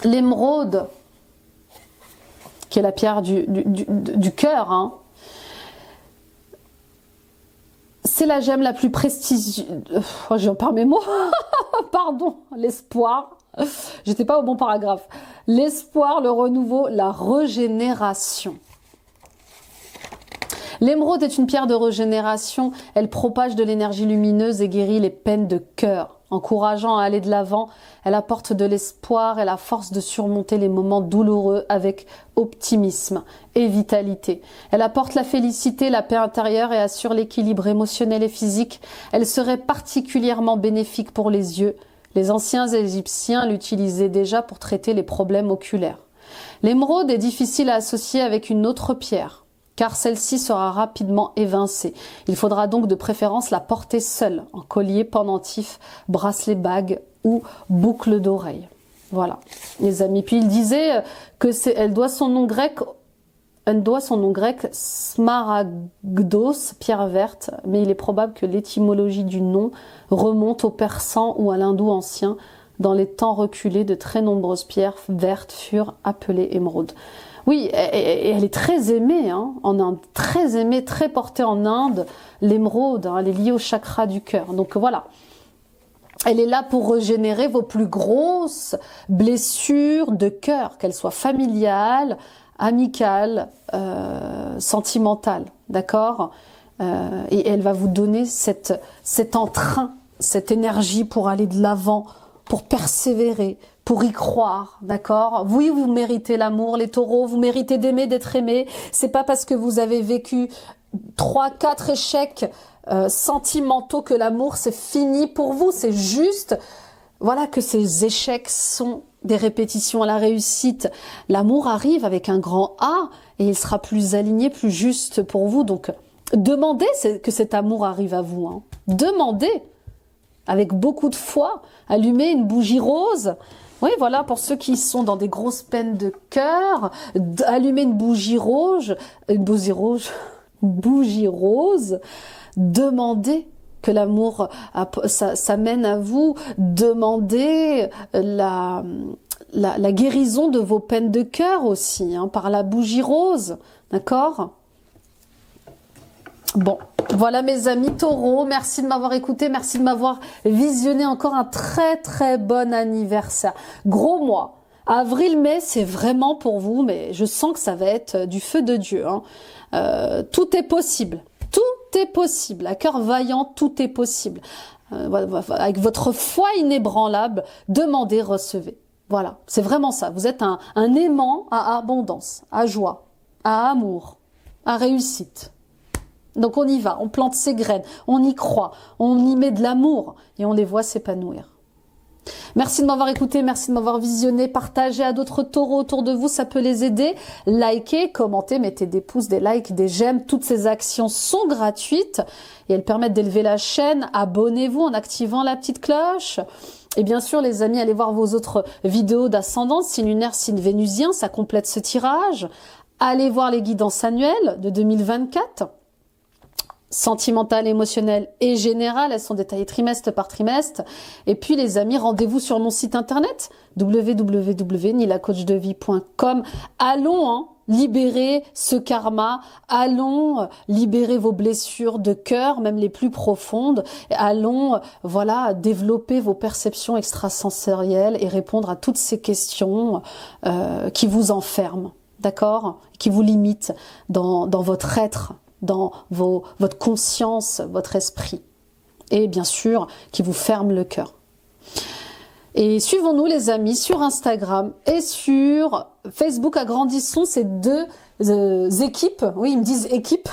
L'émeraude, qui est la pierre du cœur, hein. C'est la gemme la plus prestigieuse. Oh, j'en perds mes mots. Pardon, l'espoir. J'étais pas au bon paragraphe. L'espoir, le renouveau, la régénération. L'émeraude est une pierre de régénération. Elle propage de l'énergie lumineuse et guérit les peines de cœur. Encourageant à aller de l'avant, elle apporte de l'espoir et la force de surmonter les moments douloureux avec optimisme et vitalité. Elle apporte la félicité, la paix intérieure et assure l'équilibre émotionnel et physique. Elle serait particulièrement bénéfique pour les yeux. Les anciens Égyptiens l'utilisaient déjà pour traiter les problèmes oculaires. L'émeraude est difficile à associer avec une autre pierre, car celle-ci sera rapidement évincée. Il faudra donc de préférence la porter seule, en collier, pendentif, bracelet, bague ou boucle d'oreille. Voilà, les amis. Puis il disait que elle doit son nom grec smaragdos, pierre verte, mais il est probable que l'étymologie du nom remonte au persan ou à l'hindou ancien. Dans les temps reculés, de très nombreuses pierres vertes furent appelées émeraudes. Oui, et elle est très aimée hein, en Inde, très aimée, très portée en Inde, l'émeraude, hein, elle est liée au chakra du cœur. Donc voilà. Elle est là pour régénérer vos plus grosses blessures de cœur, qu'elles soient familiales, amicales, sentimentales, d'accord et elle va vous donner cet entrain, cette énergie pour aller de l'avant, pour persévérer, pour y croire, d'accord? Oui, vous méritez l'amour, les taureaux, vous méritez d'aimer, d'être aimé. C'est pas parce que vous avez vécu 3-4 échecs sentimentaux que l'amour c'est fini pour vous, c'est juste voilà que ces échecs sont des répétitions à la réussite. L'amour arrive avec un grand A et il sera plus aligné, plus juste pour vous. Donc demandez que cet amour arrive à vous, hein. Demandez avec beaucoup de foi, allumez une bougie rose. Oui, voilà, pour ceux qui sont dans des grosses peines de cœur, allumez une bougie rose, bougie rose, demandez que l'amour ça mène à vous, demandez la guérison de vos peines de cœur aussi, hein, par la bougie rose, d'accord? Bon, voilà mes amis taureaux, merci de m'avoir écouté, merci de m'avoir visionné, encore un très très bon anniversaire. Gros mois, avril-mai c'est vraiment pour vous, mais je sens que ça va être du feu de Dieu, hein. Tout est possible. Tout est possible. À cœur vaillant, tout est possible. Avec votre foi inébranlable, demandez, recevez. Voilà, c'est vraiment ça. Vous êtes un aimant à abondance, à joie, à amour, à réussite. Donc on y va, on plante ses graines, on y croit, on y met de l'amour et on les voit s'épanouir. Merci de m'avoir écouté, merci de m'avoir visionné, partagez à d'autres taureaux autour de vous, ça peut les aider. Likez, commentez, mettez des pouces, des likes, des j'aime. Toutes ces actions sont gratuites et elles permettent d'élever la chaîne. Abonnez-vous en activant la petite cloche. Et bien sûr, les amis, allez voir vos autres vidéos d'ascendance, signe lunaire, signe vénusien, ça complète ce tirage. Allez voir les guidances annuelles de 2024. Sentimentale, émotionnelle et générale, elles sont détaillées trimestre par trimestre. Et puis les amis, rendez-vous sur mon site internet www.nilacoachdevie.com. Allons libérer ce karma, allons libérer vos blessures de cœur, même les plus profondes. Allons voilà développer vos perceptions extrasensorielles et répondre à toutes ces questions qui vous enferment, d'accord, qui vous limitent dans votre être, dans votre conscience, votre esprit. Et bien sûr, qui vous ferme le cœur. Et suivons-nous les amis sur Instagram et sur Facebook. Agrandissons ces deux équipes. Oui, ils me disent équipe.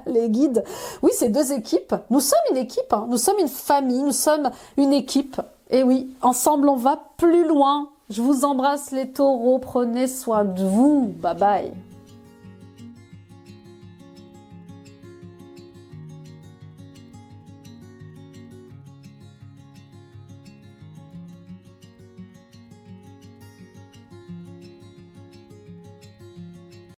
Les guides. Oui, ces deux équipes. Nous sommes une équipe. Hein. Nous sommes une famille. Nous sommes une équipe. Et oui, ensemble, on va plus loin. Je vous embrasse les taureaux. Prenez soin de vous. Bye bye.